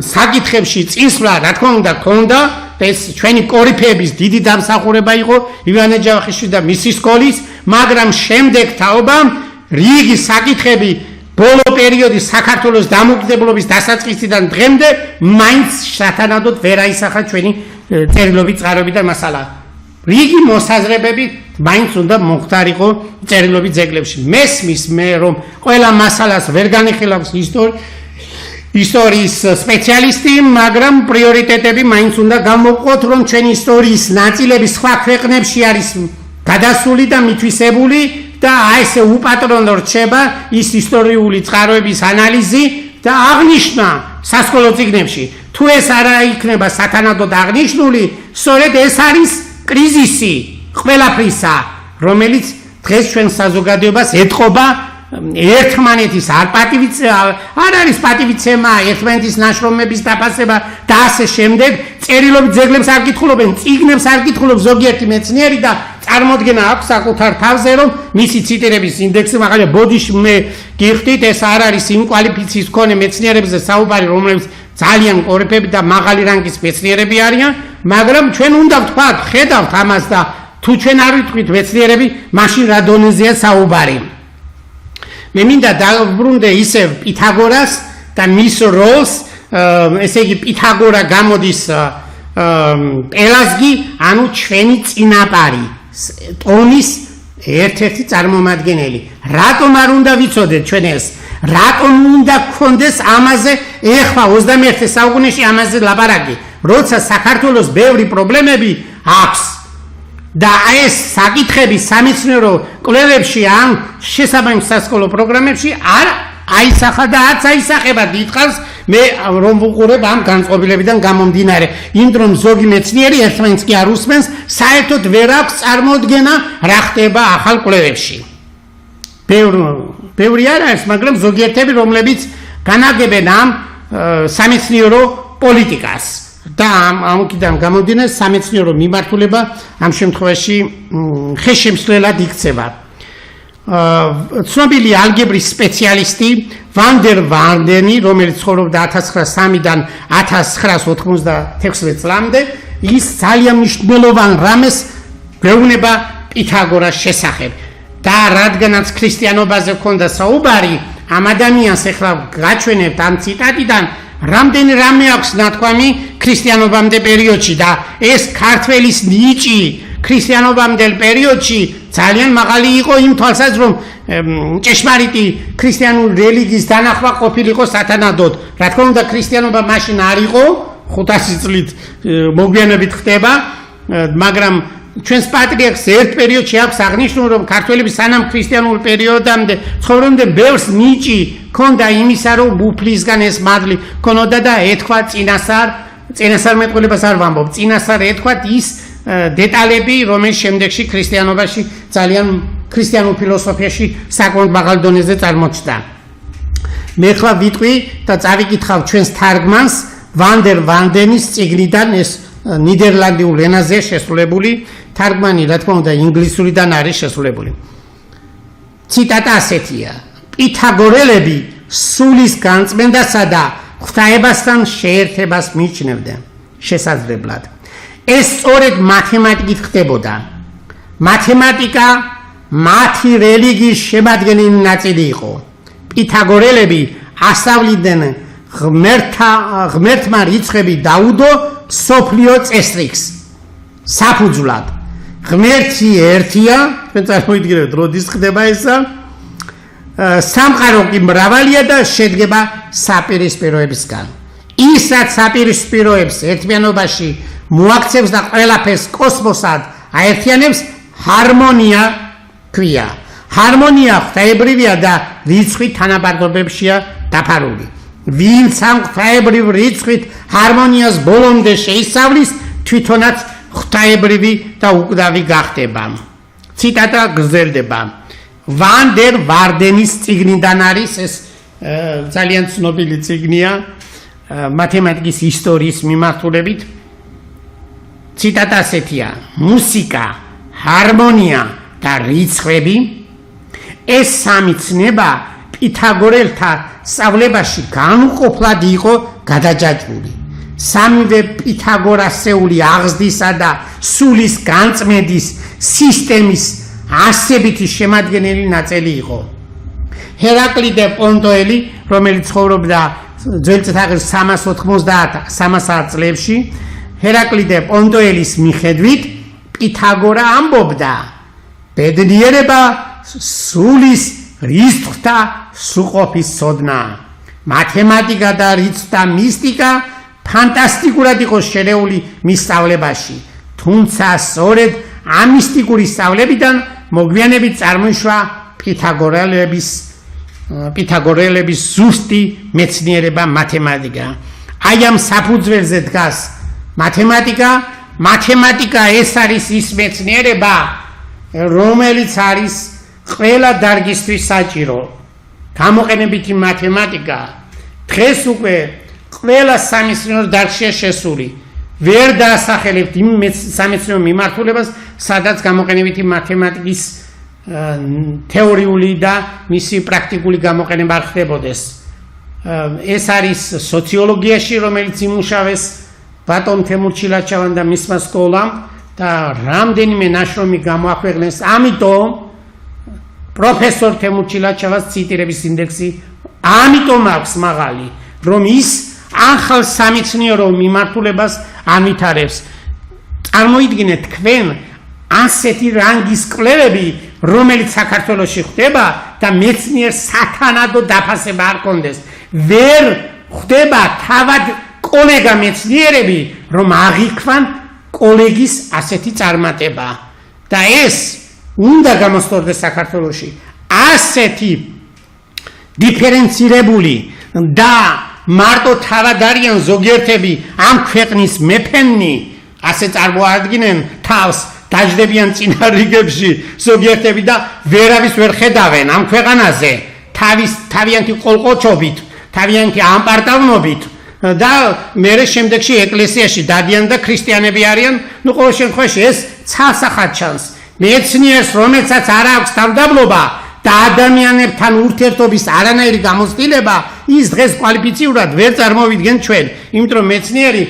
საკითხებში წინსვლა, რა თქმა უნდა, ქონდა. ეს ჩვენი კორიფეების დიდი დამსახურება იყო ივანე ჯავახიშვილი და მისი სკოლის, მაგრამ შემდეგ თაობამ რიგი საკითხები ბოლო პერიოდის საქართველოს დამოუკიდებლობის დასაწყისიდან დღემდე მაინც სათანადოდ ვერ აისახა ჩვენი წერილობით წყაროებიდან მასალა. რიგი მოსაზრებები მაინც უნდა მოხდარიყო წერილობით ძეგლებში. მესმის მე რომ ყველა მასალას ვერ განიხილავს ისტორიის სპეციალისტი, მაგრამ პრიორიტეტები მაინც უნდა გამოვყოთ, რომ ჩვენი ისტორიის ნაწილები სხვა ქვეყნებში არის გადასული და მითვისებული და აი ესე უპატრონო რჩება ის ისტორიული წყაროების ანალიზი და აღნიშნა სასკოლო წიგნებში. თუ ეს არ იქნება სათანადოდ აღნიშნული, სწორედ ეს არის კრიზისი ყველაფრისა, რომელიც დღეს ჩვენ საზოგადოებას ეტყობა ერთმანეთის არ არის პატივიცემა, ერთმანეთის ნაშრომების დაფასება და ასე შემდეგ. წერილობით ძეგლებს არ კითხულობენ, წიგნებს არ კითხულობს ზოგიერთი მეცნიერი და წარმოდგენა აქვს საკუთარ თავზე, რომ მისი ციტირების ინდექსი, მაგალითად ბოდიში მე გიხდით, ეს არ არის იმ კვალიფიციის მქონე მეცნიერებზე საუბარი, რომლებიც ძალიან კორეფები და მაღალი რანგის მეცნიერები არიან, მაგრამ ჩვენ უნდა ვთქვათ, ხედავთ ამას და თუ ჩვენ არ ვიტყვით მეცნიერები, მაშინ რა დონეზეა საუბარი. მე მინდა დავბრუნდე ისევ პითაგორას და მის როლს, ესე იგი პითაგორა გამოდის პელაზგი, ანუ ჩვენი წინაპარი, ტონის ერთ-ერთი წარმომადგენელი. რატომ არ უნდა ვიცოდეთ ჩვენ ეს? რატომ უნდა გქონდეს ამაზე ეხლა 21 საუკუნეში ამაზე ლაპარაკი, როცა საქართველოს ბევრი პრობლემები აქვს და ეს საკითხები სამეცნიერო კვლევებში ან შესაბამის სასკოლო პროგრამებში არ აისახა და არც აისახება დიდხანს მე რომ ვუყურებ ამ განწყობილებიდან გამომდინარე, იმ რომ ზოგი მეცნიერი ერთმანეთს კი არ უსმენს, საერთოდ ვერ აქვს წარმოდგენა რა ხდება ახალ კვლევებში. ბევრი არ არის, მაგრამ ზოგიერთები, რომლებიც განაგებენ ამ სამეცნიერო პოლიტიკას და ამიტომ გამომდინარე სამეცნიერო მიმართულება ამ შემთხვევაში ხელშემსვლელად იქცევა. ცნობილი ალგებრის სპეციალისტი ვან დერ ვარდენი, რომელიც ცხოვრობდა 1903-დან 1996 წლამდე, ის ძალიან მნიშვნელოვან რამეს გვეუბნება პითაგორას შესახებ. და რადგანაც ქრისტიანობაზე ჰქონდა საუბარი, ამ ადამიანს ეხლა გაჩვენებთ ამ ციტატიდან, რამდენი რამე აქვს ნათქვამი ქრისტიანობამდე პერიოდში და ეს ქართველის ნიჭი ქრისტიანობამდელ პერიოდში ძალიან მაღალი იყო იმ თვალსაზრისით, რომ ჭეშმარიტი ქრისტიანული რელიგიის დანახვა ყოფილიყო სათანადოდ. რა თქმა უნდა, ქრისტიანობა მაშინ არ იყო, 500 წლით მოგვიანებით ხდება, მაგრამ ჩვენს პატრიარქს ერთ პერიოდში აქვს აღნიშნული, რომ ქართველები სანამ ქრისტიანულ პერიოდამდე ცხოვრობდნენ, ბევრს ნიჭი ჰქონდა იმისა, რომ უფლისგან ეს მადლი ჰქონოდა და ეთქვა წინასწარმეტყველებას არ ვამბობ, წინასწარ ეთქვა ის დეტალები, რომელიც შემდეგში ქრისტიანობაში ძალიან ქრისტიანულ ფილოსოფიაში საკმაოდ მაღალ დონეზე წარმოჩნდა. მე ხლა ვიტყვი და წავიკითხავ ჩვენს თარგმანს ვან დერ ვარდენის წიგნიდან, ეს ნიდერლანდიურ ენაზე შესრულებული თარგმანი, რა თქმა უნდა, ინგლისურიდან არის შესრულებული. ციტატა ასეთია: პითაგორელები სულის განწმენდასა და ღვთაებასთან შეერთებას მიიჩნევდნენ შესაძლებლად. ეს სწორედ მათემატიკით ხდებოდა. მათემატიკა მათი რელიგიის შემადგენელი ნაწილი იყო. პითაგორელები ასწავლიდნენ ღმერთმა რიცხვები დაუდო სოფლიო წესრიგს საფუძვლად. ღმერთი ერთია, ჩვენ წარმოიდგინეთ, როდის ხდება ესა, სამყარო კი მრავალია და შედგება საპირისპიროებისგან. ის რაც საპირისპიროებს ერთმანობაში მოაქცევს და ყველაფერს კოსმოსად აერთიანებს, ჰარმონია ქვია. ჰარმონია ღვთაებრივია და რიცხვი თანაბარდობებშია დაფარული. ვინც ამ ღვთაებრივ რიცხვით ჰარმონიას ბოლომდე შეისწავლის, თვითონაც ღვთაებრივი და უკვდავი გახდება. ციტატა გრძელდება. ვან დერ ვარდენის წიგნიდან არის, ეს ძალიან ცნობილი წიგნია მათემატიკის ისტორიის მიმართულებით. ციტატა ასეთია: მუსიკა, ჰარმონია და რიცხვები, ეს სამი ცნება პითაგორელთა სწავლებაში განუყოფლად იყო გადაჯაჭვული. სამივე პითაგორასეული აღზრდისა და სულის განწმენდის სისტემის ასებითი შემადგენელი ნაწილი იყო. ჰერაკლიდე პონტოელი, რომელიც ცხოვრობდა ძველი წელთაღრიცხვის 390-300 წლებში, ჰერაკლიდე პონტოელის მიხედვით პითაგორა ამბობდა: ბედნიერება სულის რიცხვთა სრულყოფის ცოდნა. მათემატიკა და რიცხვთა მისტიკა ფანტასტიკურად იყო შერეული მის სწავლებაში, თუმცა სწორედ ამ მისტიკური სწავლებიდან მოგვიანებით წარმოიშვა პითაგორელების ზუსტი მეცნიერება მათემატიკა. აი ამ საფუძველზე დგას მათემატიკა. მათემატიკა ეს არის ის მეცნიერება, რომელიც არის ყველა დარგისთვის საჭირო. გამოყენებითი მათემატიკა დღეს უკვე ყველა სამეცნიერო დარგშია შესული. ვერ დაასახელებთ იმ სამეცნიერო მიმართულებას, სადაც გამოყენებითი მათემატიკის თეორიული და მისი პრაქტიკული გამოყენება არ ხდებოდეს. ეს არის სოციოლოგიაში, რომელიც იმუშავეს ბატონ თემურ ჩილაჩავან და მისმა სკოლამ და რამდენიმე ნაშრომი გამოაქვეყნეს. ამიტომ პროფესორ თემურ ჩილაჩავას ციტირების ინდექსი ამიტომ აქვს მაღალი, რომ ის ახალ სამეცნიერო მიმართულებას ანვითარებს. წარმოიდგინეთ თქვენ ასეთი რანგის კვლევები, რომელიც საქართველოში ხდება და მეცნიერ სათანადო დაფასება არ კონდეს. ვერ ხდება თავად კოლეგა მეცნიერები, რომ აღიქვან კოლეგის ასეთი წარმატება. და ეს უნდა გამოსწორდეს საქართველოში. ასეთი დიფერენცირებული და მარტო თავად არიან ზოგიერთები ამ ქვეყნის მეფენი, ასე წარმოადგენენ თავს, დაждდებიან წინა რიგებში ზოგიერთები და ვერავის ვერ ხედავენ ამ ქვეყანაზე თავიანთი ყოლყოჩობით, თავიანთი ამპარტავნობით და მერე შემდეგში ეკლესიაში დადიან და ქრისტიანები არიან. ნუ ყოველ შემთხვევაში ეს ცალსახად ჩანს. მეცნიერს, რომელსაც არ აქვს თავდაბლობა და ადამიანებთან ურთიერთობის არანაირი გამოცდილება, ის დღეს კვალიფიციურად ვერ წარმოვიდგენ ჩვენ, იმიტომ რომ მეცნიერი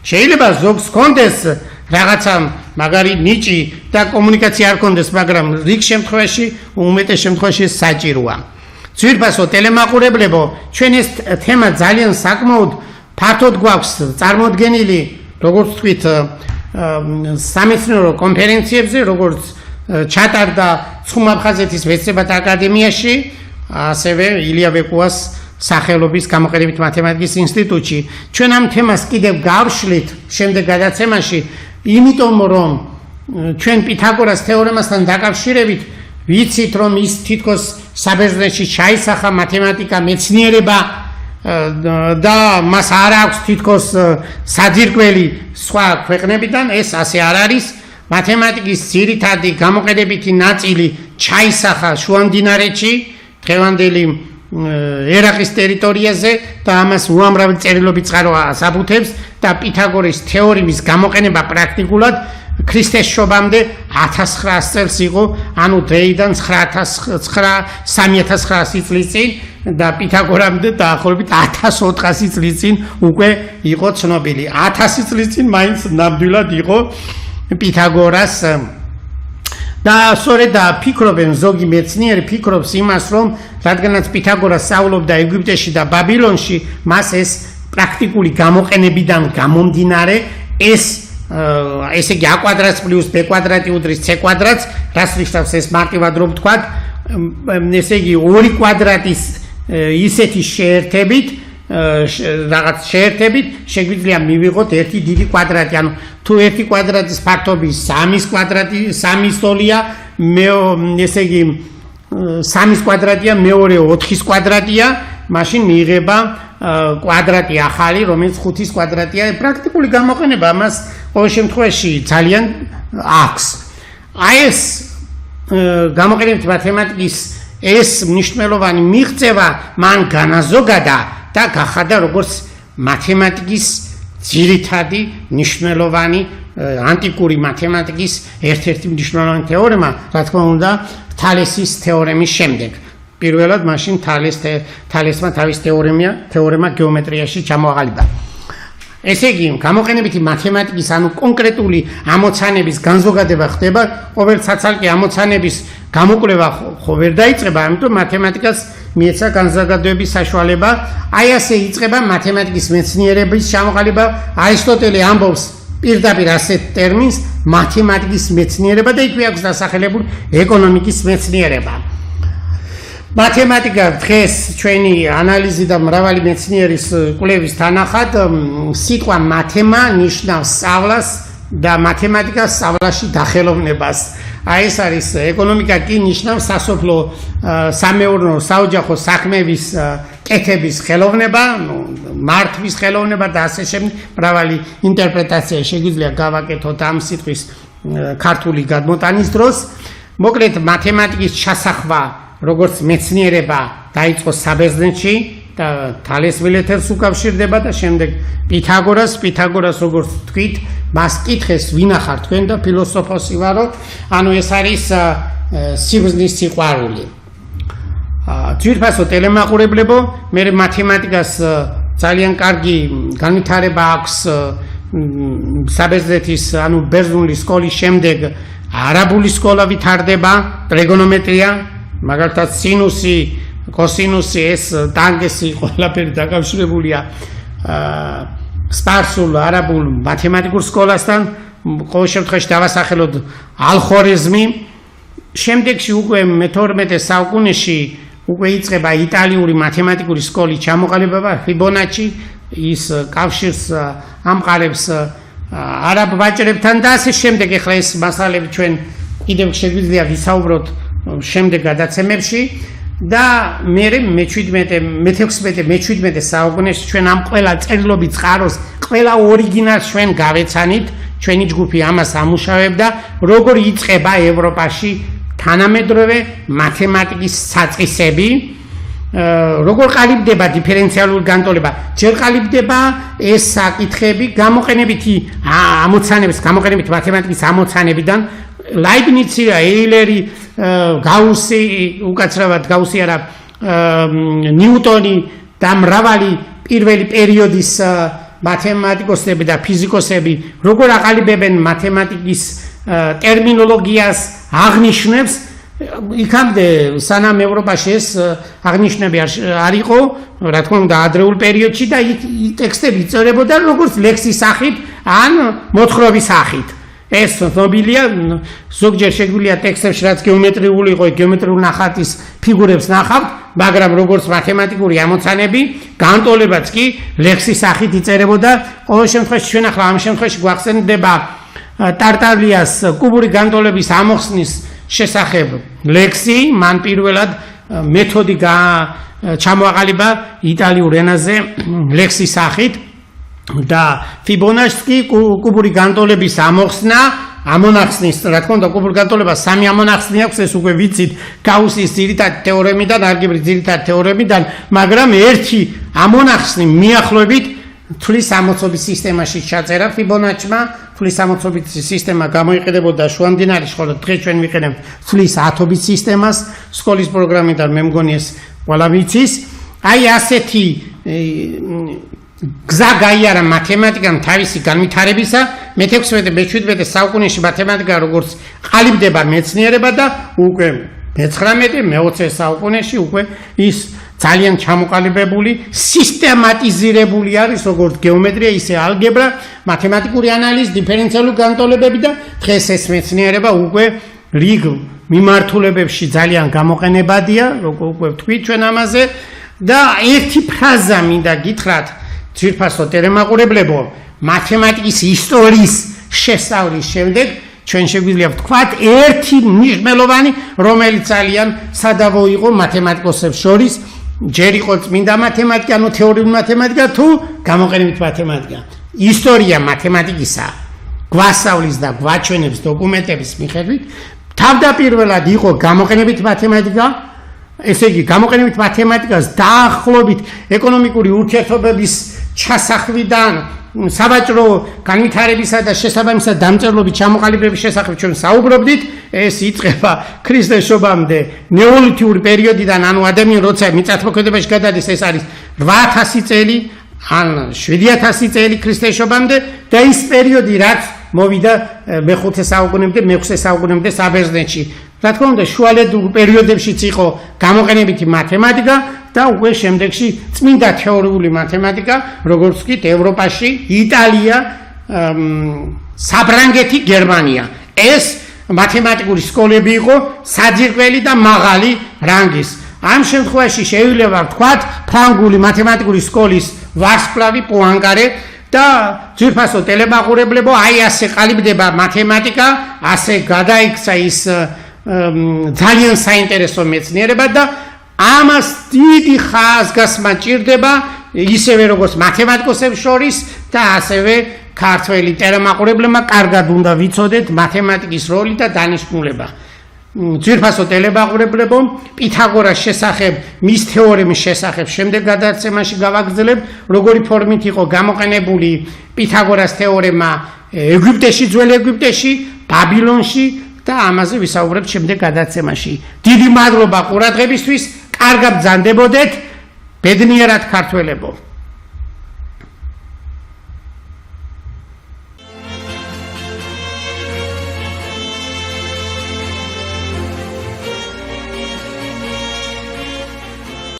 შეიძლება ზოგს ჰქონდეს რაღაცა მაგარი ნიჭი და კომუნიკაცია არ ჰქონდეს, მაგრამ რიგ შემთხვევაში, უმეტეს შემთხვევაში საჭიროა. ძვირფასო ტელემაყურებლებო, ჩვენ ეს თემა ძალიან საკმაოდ ფართოდ გვაქვს წარმოდგენილი, როგორც ვთქვით, სამეცნიერო კონფერენციებზე, როგორც ჩატარდა ცხუმ-აფხაზეთის მეცნიერებათა აკადემიაში, ასევე ილია ბეკუას სახელობის გამოყენებით მათემატიკის ინსტიტუტში. ჩვენ ამ თემას კიდევ გავშლით შემდეგ გადაცემაში, იმიტომ რომ ჩვენ პითაგორას თეორემასთან დაკავშირებით ვიცით, რომ ის თითქოს საბერძნეთში ჩაისახა მათემატიკა მეცნიერება და მას არ აქვს თითქოს საძირკველი სხვა ქვეყნებიდან, ეს ასე არ არის. მათემატიკის ძირითადი გამოყენებითი ნაწილი ჩაისახა შუამდინარეთში, დღევანდელი ერაყის ტერიტორიაზე და ამას უამრავი წერილობი წყარო ასაბუთებს და პითაგორის თეორემის გამოყენება პრაქტიკულად ქრისტეს შობამდე 1900 წელს იყო, ანუ დღეიდან 3900 წლის წინ და პითაგორამდე დაახლოებით 1400 წლის წინ უკვე იყო ცნობილი. 1000 წლის წინ მაინც ნამდვილად იყო პითაგორას და სწორედ ფიქრობენ, ზოგი მეცნიერი ფიქრობს იმას, რომ რადგანაც პითაგორას სწავლობდა ეგვიპტეში და ბაბილონში, მას ეს პრაქტიკული გამოყენებიდან გამომდინარე ესე იგი a კვადრატს პლუს b კვადრატი უდრის c კვადრატს, რაც ნიშნავს ეს მარტივად რომ ვთქვათ, ესე იგი 2 კვადრატის ისეთი შეერთებით, რაღაც შეერთებით შეგვიძლია მივიღოთ ერთი დიდი კვადრატი. ანუ თუ ერთი კვადრატის ფართობი 3-ის კვადრატი, 3-ის ტოლია, ესე იგი 3-ის კვადრატია, მეორე 4-ის კვადრატია, მაშინ მიიღება კვადრატი ახალი, რომელიც 5-ის კვადრატია. პრაქტიკული გამოყენება მას ყოველ შემთხვევაში ძალიან აქვს. აი ეს გამოყენებითი მათემატიკის ეს მნიშვნელოვანი მიღწევა მან განაზოგადა და გახადა როგორც მათემატიკის ძირითადი მნიშვნელოვანი ანტიკური მათემატიკის ერთ-ერთი მნიშვნელოვანი თეორემა, რა თქმა უნდა, თალესის თეორემის შემდეგ. პირველად მაშინ თალესმა თავის თეორემა გეომეტრიაში ჩამოაყალიბა. ესე იგი, გამოყენებითი მათემატიკის, ანუ კონკრეტული ამოცანების განზოგადება ხდება, ყოველ საცალკე ამოცანების გამოკვლევა ხო ვერ დაიწყება, ამიტომ მათემატიკას მიეცა განზოგადების საშუალება. აი ასე იწყება მათემატიკის მეცნიერების ჩამოყალიბება. არისტოტელე ამბობს პირდაპირ ასეთ ტერმინს მათემატიკის მეცნიერება და იქვე აქვს დასახელებული ეკონომიკის მეცნიერება. მათემატიკა დღეს ჩვენი ანალიზი და მრავალი მეცნიერის კვლევის თანახად სიტყვა მათემა ნიშნავს სწავლას და მათემატიკას სწავლაში დახელოვნებას. აი ეს არის ეკონომიკა კი ნიშნავს სასოფლო სამეურნეო საოჯახო საქმეების კეთების ხელოვნება, მართვის ხელოვნება და ასე შემდეგ. მრავალი ინტერპრეტაცია შეგვიძლია გავაკეთოთ ამ სიტყვის ქართული გადმოტანის დროს. მოკლედ მათემატიკის ჩასახვა როგორც მეცნიერება დაიწყო საბერძნეთში და თალეს ვილეთელს უკავშირდება და შემდეგ პითაგორას როგორც თქვით, მას კითხეს ვინახარ თქვენ და ფილოსოფოსი ვარო, ანუ ეს არის სიბრძნის სიყვარული. ძვირფასო ტელემაყურებლებო, მე მათემატიკას ძალიან კარგი განვითარება აქვს საბერძნეთის, ანუ ბერძნული სკოლის შემდეგ არაბული სკოლა ვითარდება, ტრიგონომეტრია, მაგალითად სინუსი, კოსინუსი, ეს ტანგენსი ყველაფერი დაკავშირებულია სპარსულ არაბულ მათემატიკურ სკოლასთან, ყოველ შემთხვევაში დავასახელოთ ალხორიზმი. შემდეგში უკვე მე-12 საუკუნეში უკვე იწყება იტალიური მათემატიკური სკოლის ჩამოყალიბება, ფიბონაჩი, ის კავშირს ამყარებს არაბ ვაჭრებთან და ასე შემდეგ. ეხლა ეს მასალები ჩვენ კიდევ შეგვიძლია ვისაუბროთ შემდეგ გადაცემებში და მე-16 საუკუნეში ჩვენ ამ ყველა წერილობით წყაროს, ყველა ორიგინალს ჩვენ გავეცანით, ჩვენი ჯგუფი ამას ამუშავებდა, როგორ იწყება ევროპაში თანამედროვე მათემატიკის საწყისები, როგორ ყალიბდება დიფერენციალური განტოლება, ჯერ ყალიბდება ეს საკითხები გამოყენებითი ამოცანების, გამოყენებითი მათემატიკის ამოცანებიდან, ლაიბნიცი, ეილერი, გაუსი, უკაცრავად გაუსი არა, ნიუტონი და მრავალი პირველი პერიოდის მათემატიკოსები და ფიზიკოსები როგორ აყალიბებენ მათემატიკის ტერმინოლოგიას, აღნიშნებს, იქამდე სანამ ევროპაში ეს აღნიშნები არ იყო, რა თქმა უნდა, ადრეულ პერიოდში და ტექსტები იწერებოდა როგორც ლექსის სახით ან მოთხრობის სახით. ეს ცნობილია, ზოგჯერ შეგვიძლია ტექსტებში რაც გეომეტრიული იყო, გეომეტრიული ნახატის ფიგურებს ნახავთ, მაგრამ როგორც მათემატიკური ამოცანები, განტოლებაც კი ლექსის სახით იწერებოდა. ყოველ შემთხვევაში ჩვენ ახლა ამ შემთხვევაში გვახსენდება ტარტალიას კუბური განტოლების ამოხსნის შესახებ ლექსი, მან პირველად მეთოდი ჩამოაყალიბა იტალიურ ენაზე ლექსის სახით და ფიბონაჩი კუბური განტოლების ამონახსნის, რა თქმა უნდა, კუბური განტოლებას სამი ამონახსნი აქვს, ეს უკვე ვიცით გაუსის ძირითადი თეორემიდან, არგებრის ძირითადი თეორემიდან, მაგრამ ერთი ამონახსნი მიახლოებით თვლის ამოცობის სისტემაში ჩაწერა ფიბონაჩმა. თვლის ამოცობის სისტემა გამოიყენებოდა შუამდინარის, ხოლო დღეს ჩვენ ვიყენებთ თვლის ათობის სისტემას, სკოლის პროგრამიდან მე მგონი ეს ყველა ვიცის. აი ასეთი გზა გაიარა მათემატიკამ თავისი განვითარებისა, მე-16 საუკუნეში მათემატიკა როგორც ყალიბდება მეცნიერება და უკვე მე-20 საუკუნეში უკვე ის ძალიან ჩამოყალიბებული, სისტემატიზირებული არის როგორც გეომეტრია, ისე ალგებრა, მათემატიკური ანალიზი, დიფერენციალური განტოლებები და დღეს ეს მეცნიერება უკვე რიგ მიმართულებებში ძალიან გამოყენებადია, როგორ უკვე ვთქვით ჩვენ ამაზე და ერთი ფრაზა მინდა გითხრათ ძვირფასო ტელემაყურებლებო, მათემატიკის ისტორიის შესწავლის შემდეგ ჩვენ შეგვიძლია ვთქვათ ერთი მნიშვნელოვანი, რომელიც ძალიან სადავო იყო მათემატიკოსებს შორის, ჯერ იყო წმინდა მათემატიკა, ანუ თეორიული მათემატიკა თუ გამოყენებით მათემატიკა. ისტორია მათემატიკისა გვასწავლის და გვაჩვენებს დოკუმენტების მიხედვით, თავდაპირველად იყო გამოყენებით მათემატიკა, ესე იგი გამოყენებით მათემატიკას დაახლოებით ეკონომიკური ურთიერთობების ჩასახვიდან საბაჭრო განვითარებისა და შესაბამისად დამწერლობის ჩამოყალიბების შესახებ ჩვენ საუბრობდით, ეს იწყება ქრისტეს შობამდე ნეოლითიური პერიოდიდან, ანუ ადამიანი როცა მიწათმოქმედებაში გადადის, ეს არის 8000 წელი ან 7000 წელი ქრისტეს შობამდე და ის პერიოდი რაც მოვიდა მე-5 საუკუნემდე, მე-6 საუკუნემდე საბერძნეთში. რა თქმა უნდა, შუალედურ პერიოდებშიც იყო გამოყენებითი მათემატიკა და უკვე შემდეგში წმინდა თეორიული მათემატიკა, როგორც კი ევროპაში, იტალია, საფრანგეთი, გერმანია. ეს მათემატიკური სკოლები იყო საძირკველი და მაღალი რანგის. ამ შემთხვევაში შეიძლება ვთქვათ, ფრანგული მათემატიკური სკოლის ვარსკვლავი პუანკარე და ძვირფასო ტელემაყურებლებო, აი ასე ყალიბდება მათემატიკა, ასე გადაიქცა ის ძალიან საინტერესო მეცნიერება და ამას დიდი ხაზგასმა ჭირდება ისევე როგორც მათემატიკოსებს შორის და ასევე ქართველი ტელემაყურებლებმა კარგად უნდა ვიცოდეთ მათემატიკის როლი და დანიშნულება. ძვირფასო ტელემაყურებლებო, პითაგორას შესახებ, მის თეორემის შესახებ შემდეგ გადაცემაში გავაგრძელებ, როგორი ფორმით იყო გამოყენებული პითაგორას თეორემა ეგვიპტეში, ძველ ეგვიპტეში, ბაბილონში და ამაზე ვისაუბრებთ შემდეგ გადაცემაში. დიდი მადლობა ყურადღებისთვის, კარგად ბრძანდებოდეთ, ბედნიერად ქართველებო.